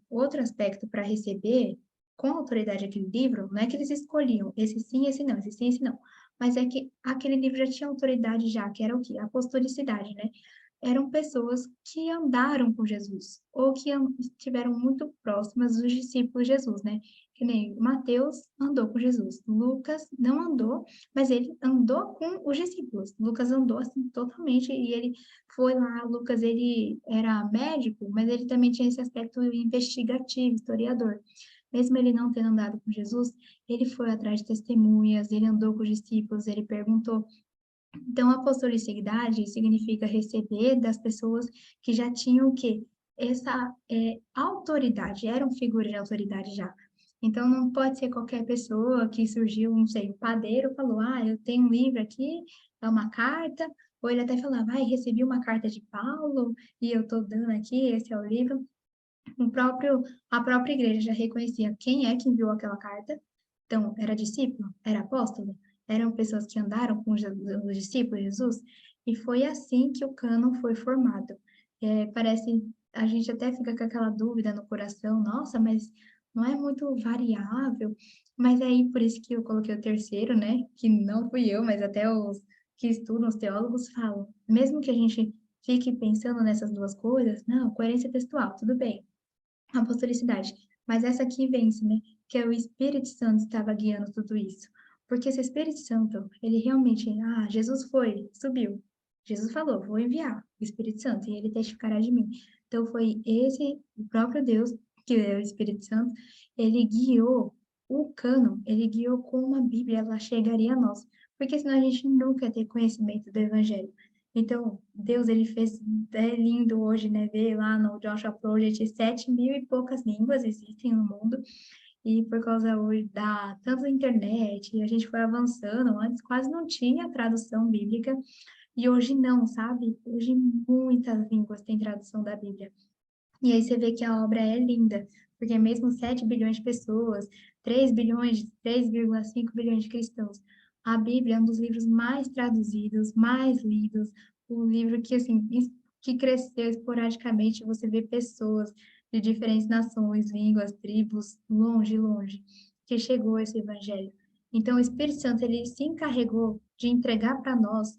outro aspecto para receber com autoridade aquele livro, não é que eles escolhiam esse sim, esse não, esse sim, esse não, mas é que aquele livro já tinha autoridade já, que era o quê? A apostolicidade, né? Eram pessoas que andaram com Jesus, ou que estiveram muito próximas dos discípulos de Jesus, né? Que nem Mateus andou com Jesus, Lucas não andou, mas ele andou com os discípulos. Lucas andou assim totalmente e ele foi lá. Lucas ele era médico, mas ele também tinha esse aspecto investigativo, historiador. Mesmo ele não tendo andado com Jesus, ele foi atrás de testemunhas, ele andou com os discípulos, ele perguntou. Então, apostolicidade significa receber das pessoas que já tinham o quê? Essa autoridade, eram figuras de autoridade já. Então, não pode ser qualquer pessoa que surgiu, não sei, o padeiro falou, eu tenho um livro aqui, é uma carta, ou ele até falava, recebi uma carta de Paulo, e eu estou dando aqui, esse é o livro. A própria igreja já reconhecia quem é que enviou aquela carta. Então, era discípulo? Era apóstolo? Eram pessoas que andaram com os discípulos de Jesus? E foi assim que o cânon foi formado. Parece, a gente até fica com aquela dúvida no coração, nossa, mas não é muito variável? Mas aí, por isso que eu coloquei o terceiro, né? Que não fui eu, mas até os que estudam, os teólogos falam. Mesmo que a gente fique pensando nessas duas coisas, não, coerência textual, tudo bem, apostolicidade. Mas essa aqui vence, né? Que é o Espírito Santo estava guiando tudo isso. Porque esse Espírito Santo, ele realmente, Jesus foi, subiu. Jesus falou, vou enviar o Espírito Santo e ele testificará de mim. Então foi esse, o próprio Deus, que é o Espírito Santo, ele guiou o cânon, ele guiou como a Bíblia ela chegaria a nós. Porque senão a gente nunca ia ter conhecimento do Evangelho. Então, Deus, ele fez, é lindo hoje, né, ver lá no Joshua Project, 7.000 e poucas línguas existem no mundo, e por causa hoje da tanto da internet, a gente foi avançando, antes quase não tinha tradução bíblica, e hoje não, sabe? Hoje muitas línguas têm tradução da Bíblia. E aí você vê que a obra é linda, porque mesmo 7 bilhões de pessoas, 3 bilhões, 3,5 bilhões de cristãos, a Bíblia é um dos livros mais traduzidos, mais lidos, um livro que, assim, que cresceu esporadicamente, você vê pessoas de diferentes nações, línguas, tribos, longe, longe, que chegou esse evangelho. Então, o Espírito Santo, ele se encarregou de entregar para nós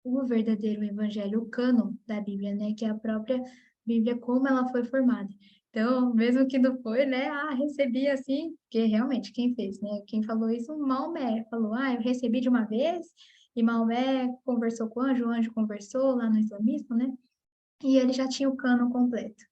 o verdadeiro evangelho, o cânon da Bíblia, né? Que é a própria Bíblia, como ela foi formada. Então, mesmo que não foi, né? Ah, recebi assim, porque realmente quem fez, né? Quem falou isso, Maomé falou, eu recebi de uma vez, e Maomé conversou com o anjo conversou lá no islamismo, né? E ele já tinha o cânon completo.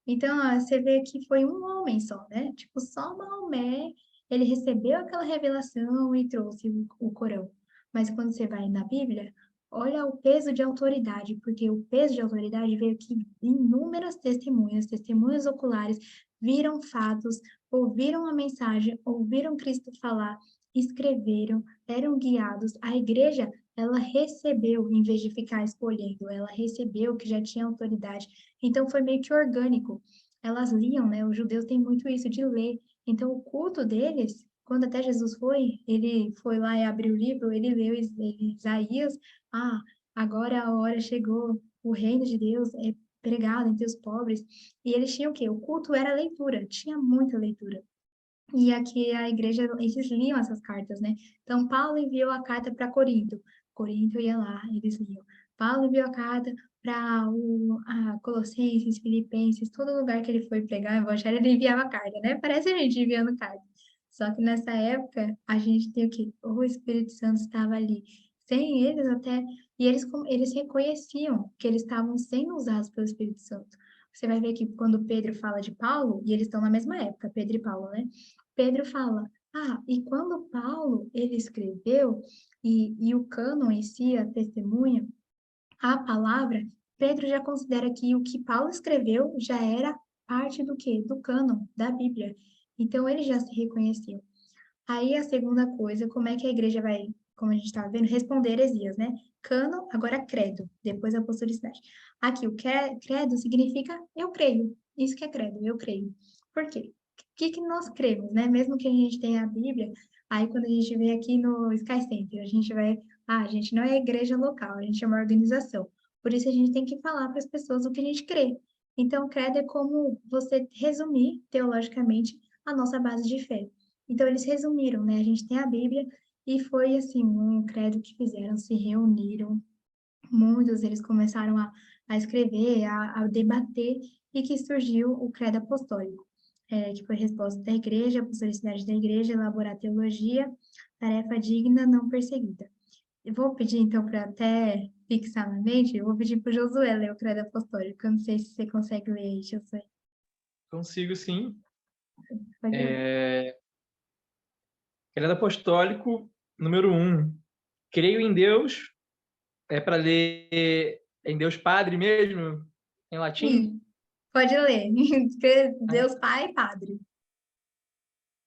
Então, você vê que foi um homem só, né? Tipo, só Maomé, ele recebeu aquela revelação e trouxe o Corão. Mas quando você vai na Bíblia, olha o peso de autoridade, porque o peso de autoridade veio que inúmeras testemunhas, testemunhas oculares, viram fatos, ouviram a mensagem, ouviram Cristo falar, escreveram, eram guiados. A igreja, ela recebeu, em vez de ficar escolhendo, ela recebeu que já tinha autoridade. Então foi meio que orgânico. Elas liam, né? Os judeus têm muito isso de ler. Então o culto deles, quando até Jesus foi, ele foi lá e abriu o livro, ele leu Isaías, agora a hora chegou, o reino de Deus é pregado entre os pobres. E eles tinham o quê? O culto era leitura, tinha muita leitura. E aqui a igreja, eles liam essas cartas, né? Então, Paulo enviou a carta para Corinto. Corinto ia lá, eles liam. Paulo enviou a carta para Colossenses, Filipenses, todo lugar que ele foi pregar o evangelho, ele enviava carta, né? Parece a gente enviando carta. Só que nessa época, a gente tem o quê? O Espírito Santo estava ali. Sem eles até... E eles reconheciam que eles estavam sendo usados pelo Espírito Santo. Você vai ver que quando Pedro fala de Paulo, e eles estão na mesma época, Pedro e Paulo, né? Pedro fala, e quando Paulo, ele escreveu, e o cânon em si, a testemunha, a palavra, Pedro já considera que o que Paulo escreveu já era parte do quê? Do cânon, da Bíblia. Então, ele já se reconheceu. Aí, a segunda coisa, como é que a igreja vai, como a gente estava vendo, responder heresias, né? Cânon, agora credo, depois apostolicidade. Aqui, o credo significa eu creio. Isso que é credo, eu creio. Por quê? O que nós cremos, né? Mesmo que a gente tenha a Bíblia, aí quando a gente vê aqui no Sky Center, a gente vai, a gente não é igreja local, a gente é uma organização. Por isso a gente tem que falar para as pessoas o que a gente crê. Então, credo é como você resumir teologicamente a nossa base de fé. Então, eles resumiram, né? A gente tem a Bíblia e foi, assim, um credo que fizeram, se reuniram, muitos, eles começaram a escrever, a debater, e que surgiu o credo apostólico, que foi resposta da igreja, apostolicidade da igreja, elaborar teologia, tarefa digna, não perseguida. Eu vou pedir, então, para até fixar na mente, eu vou pedir para o Josué ler o credo apostólico. Eu não sei se você consegue ler aí, Josué. Consigo, sim. Pode ler. Credo apostólico, número 1. Creio em Deus, é para ler em Deus Padre mesmo, em latim? Sim, pode ler. Deus Pai e Padre.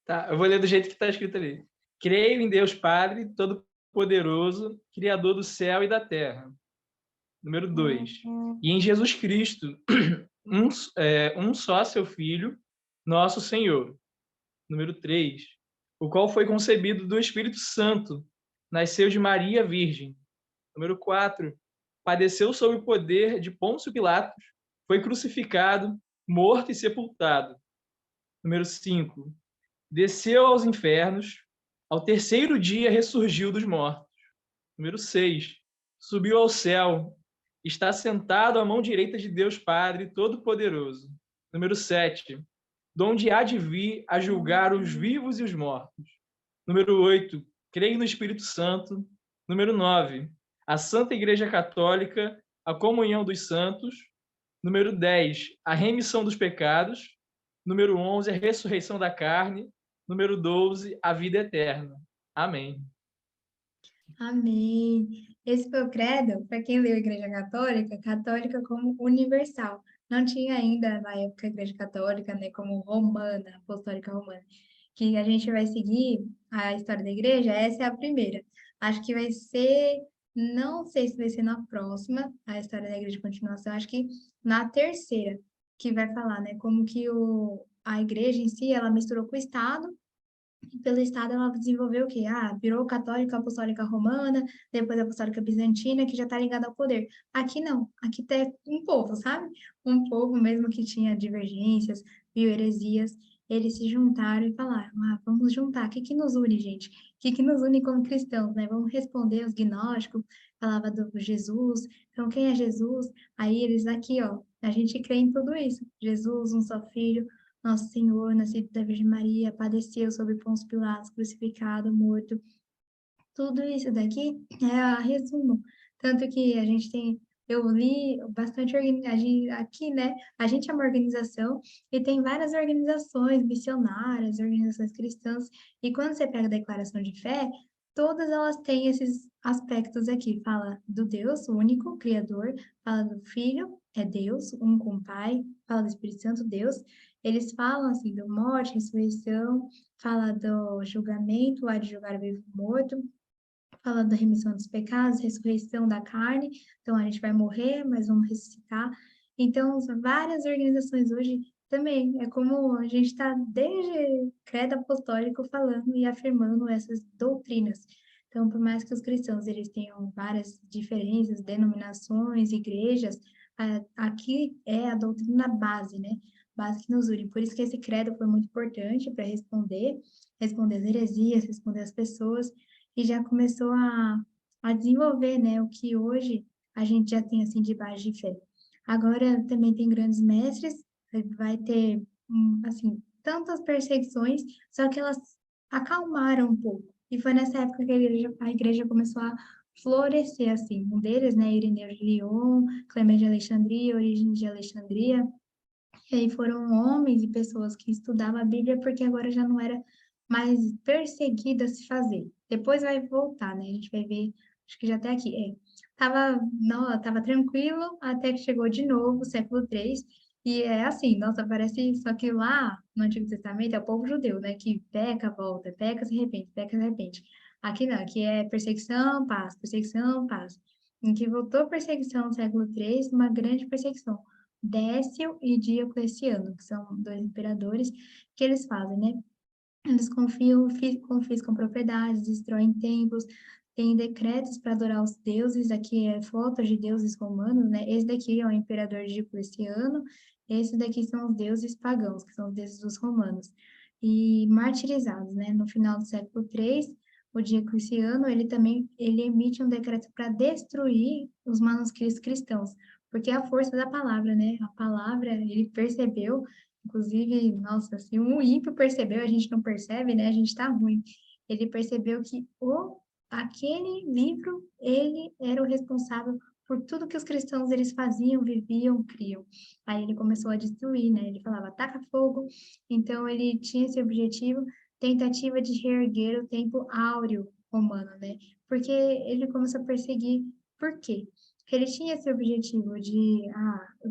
Tá, eu vou ler do jeito que está escrito ali. Creio em Deus Padre, Todo-Poderoso, Criador do céu e da terra. Número 2. E em Jesus Cristo, um só seu Filho, nosso Senhor. Número 3. O qual foi concebido do Espírito Santo, nasceu de Maria Virgem. Número 4. Padeceu sob o poder de Pôncio Pilatos, foi crucificado, morto e sepultado. Número 5. Desceu aos infernos, ao terceiro dia ressurgiu dos mortos. Número 6. Subiu ao céu, está sentado à mão direita de Deus Padre Todo-Poderoso. Número 7. Donde há de vir a julgar os vivos e os mortos. Número 8. Creio no Espírito Santo. Número 9. A Santa Igreja Católica, a comunhão dos santos. Número 10. A remissão dos pecados. Número 11. A ressurreição da carne. Número 12. A vida eterna. Amém. Amém. Esse foi o credo, para quem leu a Igreja Católica, católica como universal. Não tinha ainda, na época, a Igreja Católica, né, como romana, apostólica romana. que a gente vai seguir a história da igreja, essa é a primeira. Acho que vai ser, não sei se vai ser na próxima, a história da igreja de continuação, acho que na terceira, que vai falar, né, como que a igreja em si, ela misturou com o Estado, e pelo Estado ela desenvolveu o quê? Ah, virou católica, apostólica romana, depois apostólica bizantina, que já está ligada ao poder. Aqui não, aqui tem um povo, sabe? Um povo mesmo que tinha divergências, viu heresias, eles se juntaram e falaram, ah, vamos juntar, o que que nos une, gente? O que que nos une como cristãos, né? Vamos responder os gnósticos, falava do Jesus, então quem é Jesus? Aí eles aqui, ó, a gente crê em tudo isso, Jesus, um só filho, nosso Senhor, nascido da Virgem Maria, padeceu sob Pôncio Pilatos, crucificado, morto. Tudo isso daqui é a resumo. Tanto que a gente tem, eu li bastante aqui, né? A gente é uma organização e tem várias organizações missionárias, organizações cristãs. E quando você pega a declaração de fé, todas elas têm esses aspectos aqui. Fala do Deus, o único Criador, fala do Filho, é Deus, um com o Pai, fala do Espírito Santo, Deus. Eles falam assim, da morte, ressurreição, fala do julgamento, há de julgar o vivo e o morto, fala da remissão dos pecados, ressurreição da carne, então a gente vai morrer, mas vamos ressuscitar. Então, várias organizações hoje também, é como a gente está desde credo apostólico falando e afirmando essas doutrinas. Então, por mais que os cristãos eles tenham várias diferenças, denominações, igrejas, aqui é a doutrina base, né? Base que nos une. Por isso que esse credo foi muito importante para responder as heresias, responder as pessoas, e já começou a desenvolver, né, o que hoje a gente já tem, assim, de base de fé. Agora também tem grandes mestres, vai ter, assim, tantas perseguições, só que elas acalmaram um pouco. E foi nessa época que a igreja começou a florescer, assim. Um deles, né, Irineu de Lyon, Clemente de Alexandria, Orígenes de Alexandria, e aí foram homens e pessoas que estudavam a Bíblia porque agora já não era mais perseguida a se fazer. Depois vai voltar, né? A gente vai ver, acho que já até aqui. Tava tranquilo até que chegou de novo, o século III, e é assim, nossa, parece só que lá no Antigo Testamento é o povo judeu, né? Que peca, volta, peca, se arrepende, peca, se arrepende. Aqui não, aqui é perseguição, paz. Em que voltou a perseguição no século III, uma grande perseguição. Décio e Diocleciano, que são dois imperadores, que eles fazem, né? Eles confiscam propriedades, destroem templos, têm decretos para adorar os deuses, aqui é fotos de deuses romanos, né? Esse daqui é o imperador Diocleciano, esse daqui são os deuses pagãos, que são os deuses dos romanos, e martirizados, né? No final do século III, o Diocleciano, ele emite um decreto para destruir os manuscritos cristãos, porque é a força da palavra, né? A palavra, ele percebeu, inclusive, nossa, se um ímpio percebeu, a gente não percebe, né? A gente está ruim. Ele percebeu que aquele livro, ele era o responsável por tudo que os cristãos eles faziam, viviam, criam. Aí ele começou a destruir, né? Ele falava, taca fogo. Então ele tinha esse objetivo, tentativa de reerguer o templo áureo romano, né? Porque ele começou a perseguir. Por quê? Porque ele tinha esse objetivo de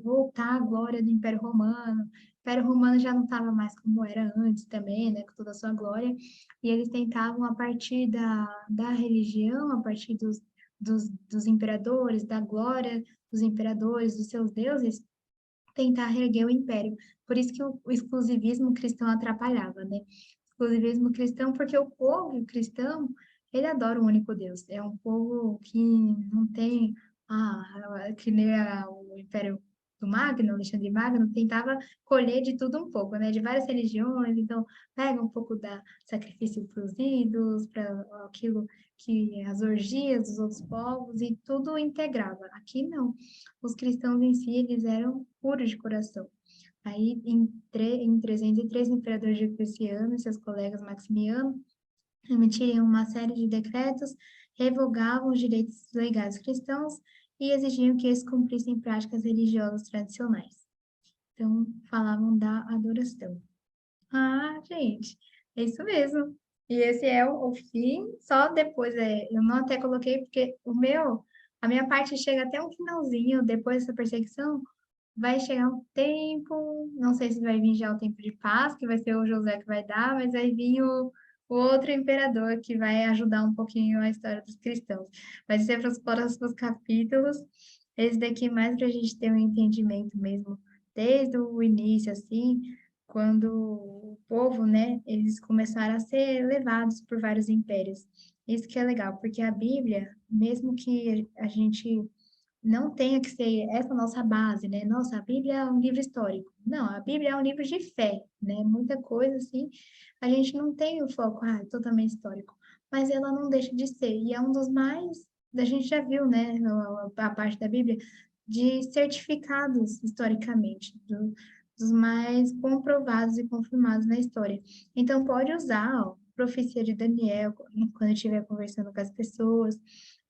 voltar à glória do Império Romano. O Império Romano já não estava mais como era antes também, né, com toda a sua glória, e eles tentavam, a partir da religião, a partir dos imperadores, da glória dos imperadores, dos seus deuses, tentar reerguer o império. Por isso que o exclusivismo cristão atrapalhava, né? Exclusivismo cristão, porque o povo cristão, ele adora o único Deus. É um povo que não tem, que nem o Império do Magno, Alexandre Magno, tentava colher de tudo um pouco, né? De várias religiões, então pega um pouco da sacrifício para os ídolos, para aquilo que as orgias dos outros povos e tudo integrava. Aqui não. Os cristãos em si, eles eram puros de coração. Aí, em 303, o imperador Diocleciano e seus colegas Maximiano emitiriam uma série de decretos, revogavam os direitos legais cristãos e exigiam que eles cumprissem práticas religiosas tradicionais. Então, falavam da adoração. Gente, é isso mesmo. E esse é o fim, só depois, eu não até coloquei, porque a minha parte chega até um finalzinho, depois dessa perseguição, vai chegar um tempo, não sei se vai vir já o tempo de paz, que vai ser o José que vai dar, mas vai vir o outro imperador que vai ajudar um pouquinho a história dos cristãos. Vai ser para os próximos capítulos, esse daqui mais para a gente ter um entendimento mesmo, desde o início, assim, quando o povo, né, eles começaram a ser levados por vários impérios. Isso que é legal, porque a Bíblia, mesmo que a gente não tenha que ser essa nossa base, né? Nossa, a Bíblia é um livro histórico. Não, a Bíblia é um livro de fé, né? Muita coisa assim, a gente não tem o foco, totalmente histórico, mas ela não deixa de ser. E é um dos mais, a gente já viu, né, a parte da Bíblia, de certificados historicamente, dos mais comprovados e confirmados na história. Então, pode usar, ó, profecia de Daniel, quando estiver conversando com as pessoas,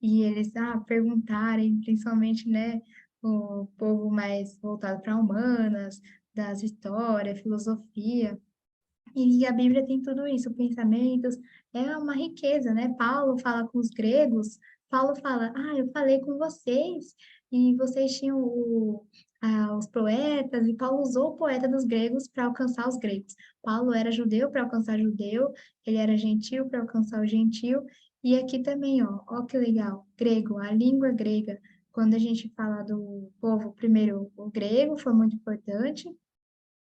e eles perguntarem, principalmente, né, o povo mais voltado para humanas, das histórias, filosofia, e a Bíblia tem tudo isso, pensamentos, é uma riqueza, né? Paulo fala com os gregos, Paulo fala, eu falei com vocês, e vocês tinham os poetas, e Paulo usou o poeta dos gregos para alcançar os gregos. Paulo era judeu para alcançar judeu, ele era gentil para alcançar o gentil, e aqui também, ó que legal, grego, a língua grega, quando a gente fala do povo, primeiro, o grego foi muito importante,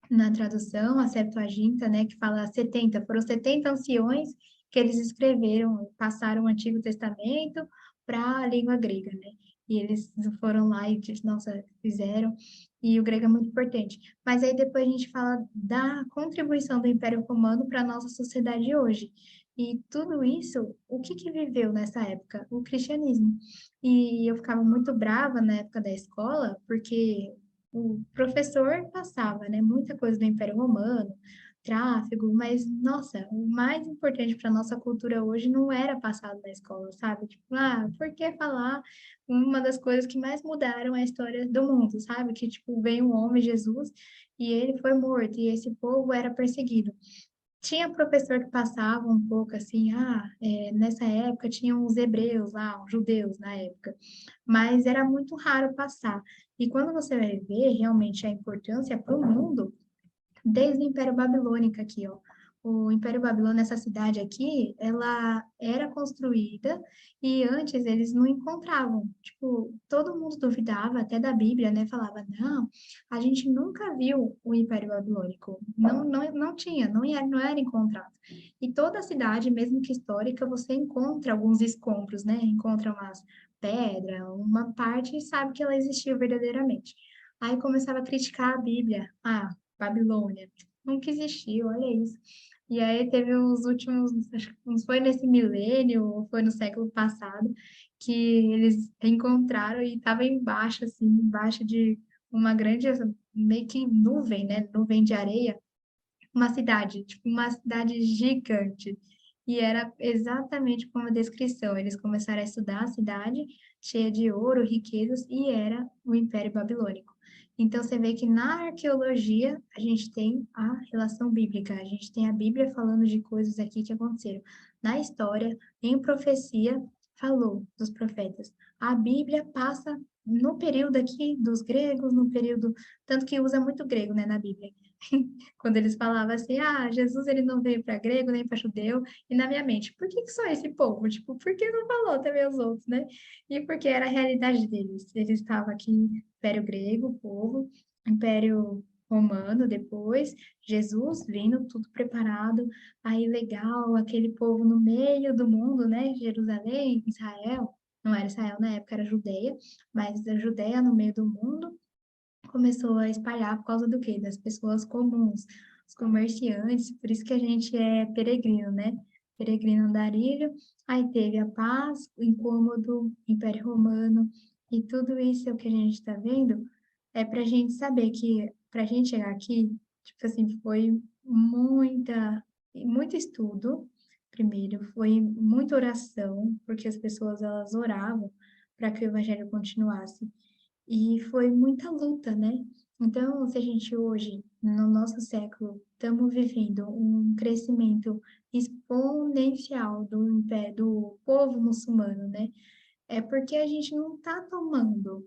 na tradução, a Septuaginta, né, que fala 70, foram 70 anciões que eles escreveram, passaram o Antigo Testamento para a língua grega, né? E eles foram lá e, nossa, fizeram, e o grego é muito importante. Mas aí depois a gente fala da contribuição do Império Romano para a nossa sociedade hoje. E tudo isso, o que viveu nessa época? O cristianismo. E eu ficava muito brava na época da escola, porque o professor passava, né, muita coisa do Império Romano, tráfego, mas, nossa, o mais importante para nossa cultura hoje não era passado na escola, sabe? Tipo, por que falar uma das coisas que mais mudaram a história do mundo, sabe? Que, tipo, veio um homem, Jesus, e ele foi morto, e esse povo era perseguido. Tinha professor que passava um pouco assim, nessa época tinham os hebreus lá, os judeus na época, mas era muito raro passar. E quando você vai ver realmente a importância para o mundo, desde o Império Babilônico aqui, ó. O Império Babilônico, essa cidade aqui, ela era construída e antes eles não encontravam. Tipo, todo mundo duvidava, até da Bíblia, né? Falava, não, a gente nunca viu o Império Babilônico. Não tinha, não era encontrado. E toda a cidade, mesmo que histórica, você encontra alguns escombros, né? Encontra umas pedras, uma parte e sabe que ela existiu verdadeiramente. Aí começava a criticar a Bíblia. Babilônia. Nunca existiu, olha isso. E aí teve os últimos, acho que não foi nesse milênio, ou foi no século passado, que eles encontraram e estava embaixo, assim, embaixo de uma grande, meio que nuvem, né? Nuvem de areia, uma cidade, tipo uma cidade gigante. E era exatamente como a descrição. Eles começaram a estudar a cidade, cheia de ouro, riquezas, e era o Império Babilônico. Então, você vê que na arqueologia a gente tem a relação bíblica, a gente tem a Bíblia falando de coisas aqui que aconteceram. Na história, em profecia, falou dos profetas. A Bíblia passa no período aqui dos gregos, no período, tanto que usa muito grego, né, na Bíblia. Quando eles falavam assim, Jesus ele não veio para grego nem para judeu, e na minha mente, por que só esse povo? Tipo, por que não falou também os outros, né? E porque era a realidade deles. Eles estavam aqui, Império Grego, povo, Império Romano depois, Jesus vindo, tudo preparado, aí legal, aquele povo no meio do mundo, né? Jerusalém, Israel, não era Israel na época, era Judeia, mas a Judeia no meio do mundo, começou a espalhar por causa do quê? Das pessoas comuns, os comerciantes, por isso que a gente é peregrino, né? Peregrino andarilho, aí teve a paz, o incômodo, Império Romano, e tudo isso é o que a gente está vendo, é para a gente saber que, para a gente chegar aqui, tipo assim, foi muito estudo, primeiro, foi muita oração, porque as pessoas, elas oravam para que o evangelho continuasse, e foi muita luta, né? Então, se a gente hoje, no nosso século, estamos vivendo um crescimento exponencial do povo muçulmano, né? É porque a gente não está tomando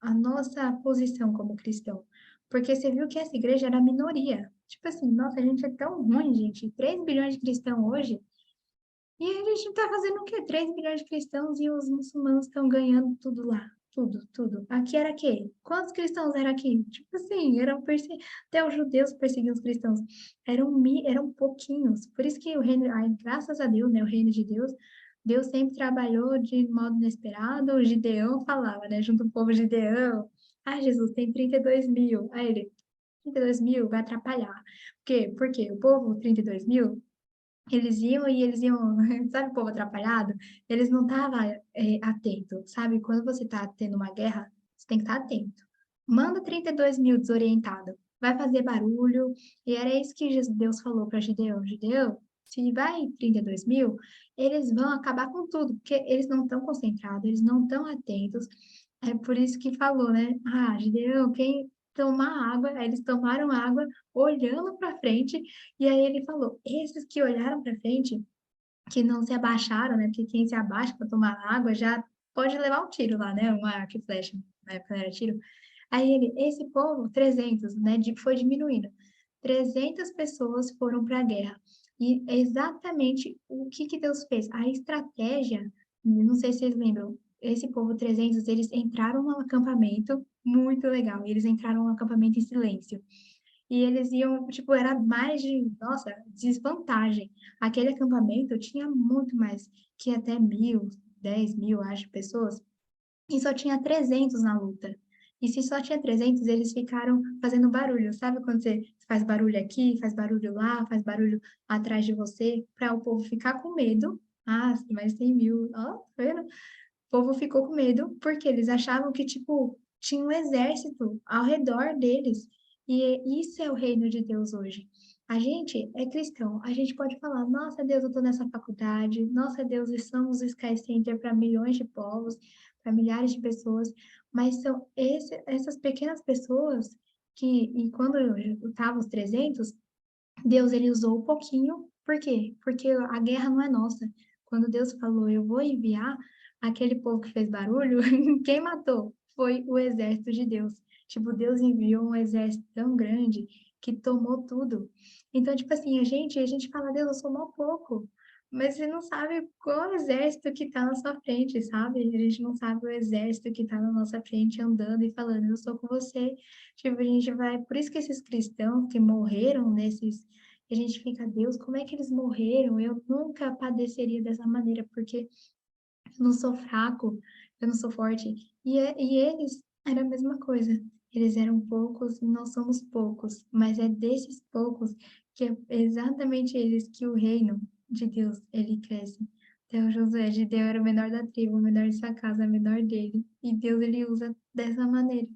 a nossa posição como cristão. Porque você viu que essa igreja era a minoria. Tipo assim, nossa, a gente é tão ruim, gente. 3 bilhões de cristãos hoje. E a gente tá fazendo o quê? 3 bilhões de cristãos e os muçulmanos estão ganhando tudo lá. Tudo, tudo. Aqui era quê? Quantos cristãos eram aqui? Tipo assim, até os judeus perseguiam os cristãos. Eram pouquinhos. Por isso que o reino, ai, graças a Deus, né, o reino de Deus, Deus sempre trabalhou de modo inesperado. O Gideão falava, né, junto ao povo Gideão. Ah, Jesus, tem 32 mil. Aí ele, 32 mil vai atrapalhar. Por quê? Porque o povo, 32 mil, eles iam, sabe o povo atrapalhado? Eles não estavam atentos, sabe? Quando você está tendo uma guerra, você tem que estar atento. Manda 32 mil desorientado, vai fazer barulho, e era isso que Deus falou para Gideão. Gideão, se vai 32 mil, eles vão acabar com tudo, porque eles não estão concentrados, eles não estão atentos. É por isso que falou, né? Ah, Gideão, quem tomar água, aí eles tomaram água olhando para frente, e aí ele falou: esses que olharam para frente, que não se abaixaram, né? Porque quem se abaixa para tomar água já pode levar um tiro lá, né? Uma arco e flecha, na época não era tiro. Aí ele, esse povo, 300, né? Foi diminuindo. 300 pessoas foram para a guerra. E é exatamente o que Deus fez. A estratégia, não sei se vocês lembram, esse povo 300, eles entraram num acampamento muito legal. Eles entraram num acampamento em silêncio. E eles iam, tipo, era mais de, nossa, desvantagem. Aquele acampamento tinha muito mais, que até 1.000, 10.000, acho, pessoas, e só tinha 300 na luta. E se só tinha 300, eles ficaram fazendo barulho. Sabe quando você faz barulho aqui, faz barulho lá, faz barulho atrás de você, para o povo ficar com medo? Ah, mas tem 1.000, ó, tá vendo? O povo ficou com medo porque eles achavam que, tipo, tinha um exército ao redor deles. E isso é o reino de Deus hoje. A gente é cristão, a gente pode falar, nossa Deus, eu estou nessa faculdade, nossa Deus, estamos no Sky Center para milhões de povos, para milhares de pessoas, mas são essas pequenas pessoas que, e quando eu estava os 300, Deus ele usou um pouquinho, por quê? Porque a guerra não é nossa. Quando Deus falou, eu vou enviar aquele povo que fez barulho, quem matou? Foi o exército de Deus. Tipo, Deus enviou um exército tão grande que tomou tudo. Então, tipo assim, a gente fala, Deus, eu sou mal pouco. Mas você não sabe qual exército que está na sua frente, sabe? A gente não sabe o exército que está na nossa frente andando e falando, eu sou com você. Tipo, a gente vai. Por isso que esses cristãos que morreram nesses. A gente fica, Deus, como é que eles morreram? Eu nunca padeceria dessa maneira, porque eu não sou fraco, eu não sou forte. E eles era a mesma coisa. Eles eram poucos e nós somos poucos, mas é desses poucos que é exatamente eles que o reino de Deus ele cresce. Então Josué, Gideão era o menor da tribo, o menor de sua casa, o menor dele. E Deus ele usa dessa maneira.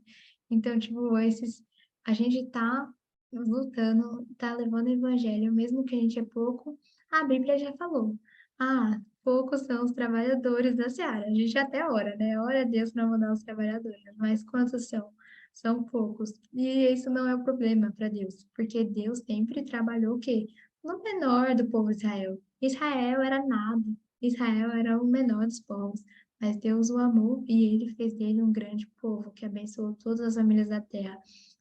Então, tipo, a gente tá lutando, tá levando o evangelho, mesmo que a gente é pouco. A Bíblia já falou. Ah, poucos são os trabalhadores da seara. A gente até ora, né? Ora a Deus para mandar os trabalhadores, mas quantos são? São poucos. E isso não é o problema para Deus, porque Deus sempre trabalhou o quê? No menor do povo de Israel. Israel era nada. Israel era o menor dos povos. Mas Deus o amou e ele fez dele um grande povo que abençoou todas as famílias da terra.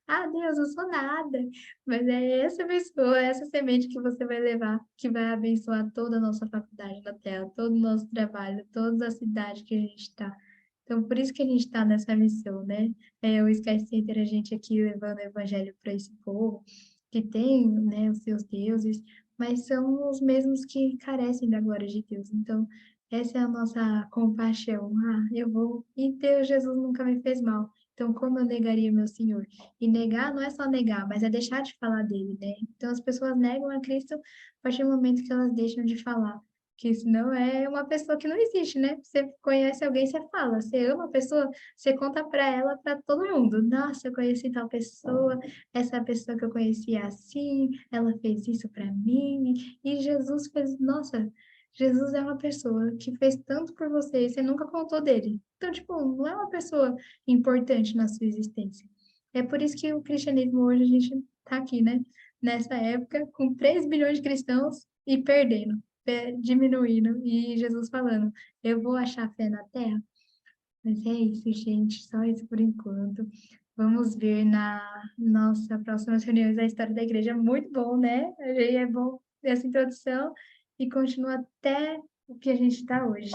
Ah, Deus, eu sou nada. Mas é essa pessoa, essa semente que você vai levar, que vai abençoar toda a nossa faculdade na Terra, todo o nosso trabalho, toda a cidade que a gente está. Então, por isso que a gente está nessa missão, né? O Sky Center, a gente aqui levando o evangelho para esse povo, que tem, né, os seus deuses, mas são os mesmos que carecem da glória de Deus. Então, essa é a nossa compaixão. Ah, eu vou. E Deus, Jesus nunca me fez mal. Então, como eu negaria meu Senhor? E negar não é só negar, mas é deixar de falar dele, né? Então as pessoas negam a Cristo a partir do momento que elas deixam de falar. Que senão é uma pessoa que não existe, né? Você conhece alguém, você fala. Você ama a pessoa, você conta para ela, para todo mundo. Nossa, eu conheci tal pessoa, essa pessoa que eu conheci é assim, ela fez isso para mim. E Jesus fez, nossa, Jesus é uma pessoa que fez tanto por você e você nunca contou dele. Então, tipo, não é uma pessoa importante na sua existência. É por isso que o cristianismo hoje a gente está aqui, né? Nessa época, com 3 bilhões de cristãos e perdendo, diminuindo. E Jesus falando: eu vou achar fé na terra. Mas é isso, gente. Só isso por enquanto. Vamos ver na nossa próxima reunião a história da igreja. Muito bom, né? É bom essa introdução e continua até o que a gente está hoje.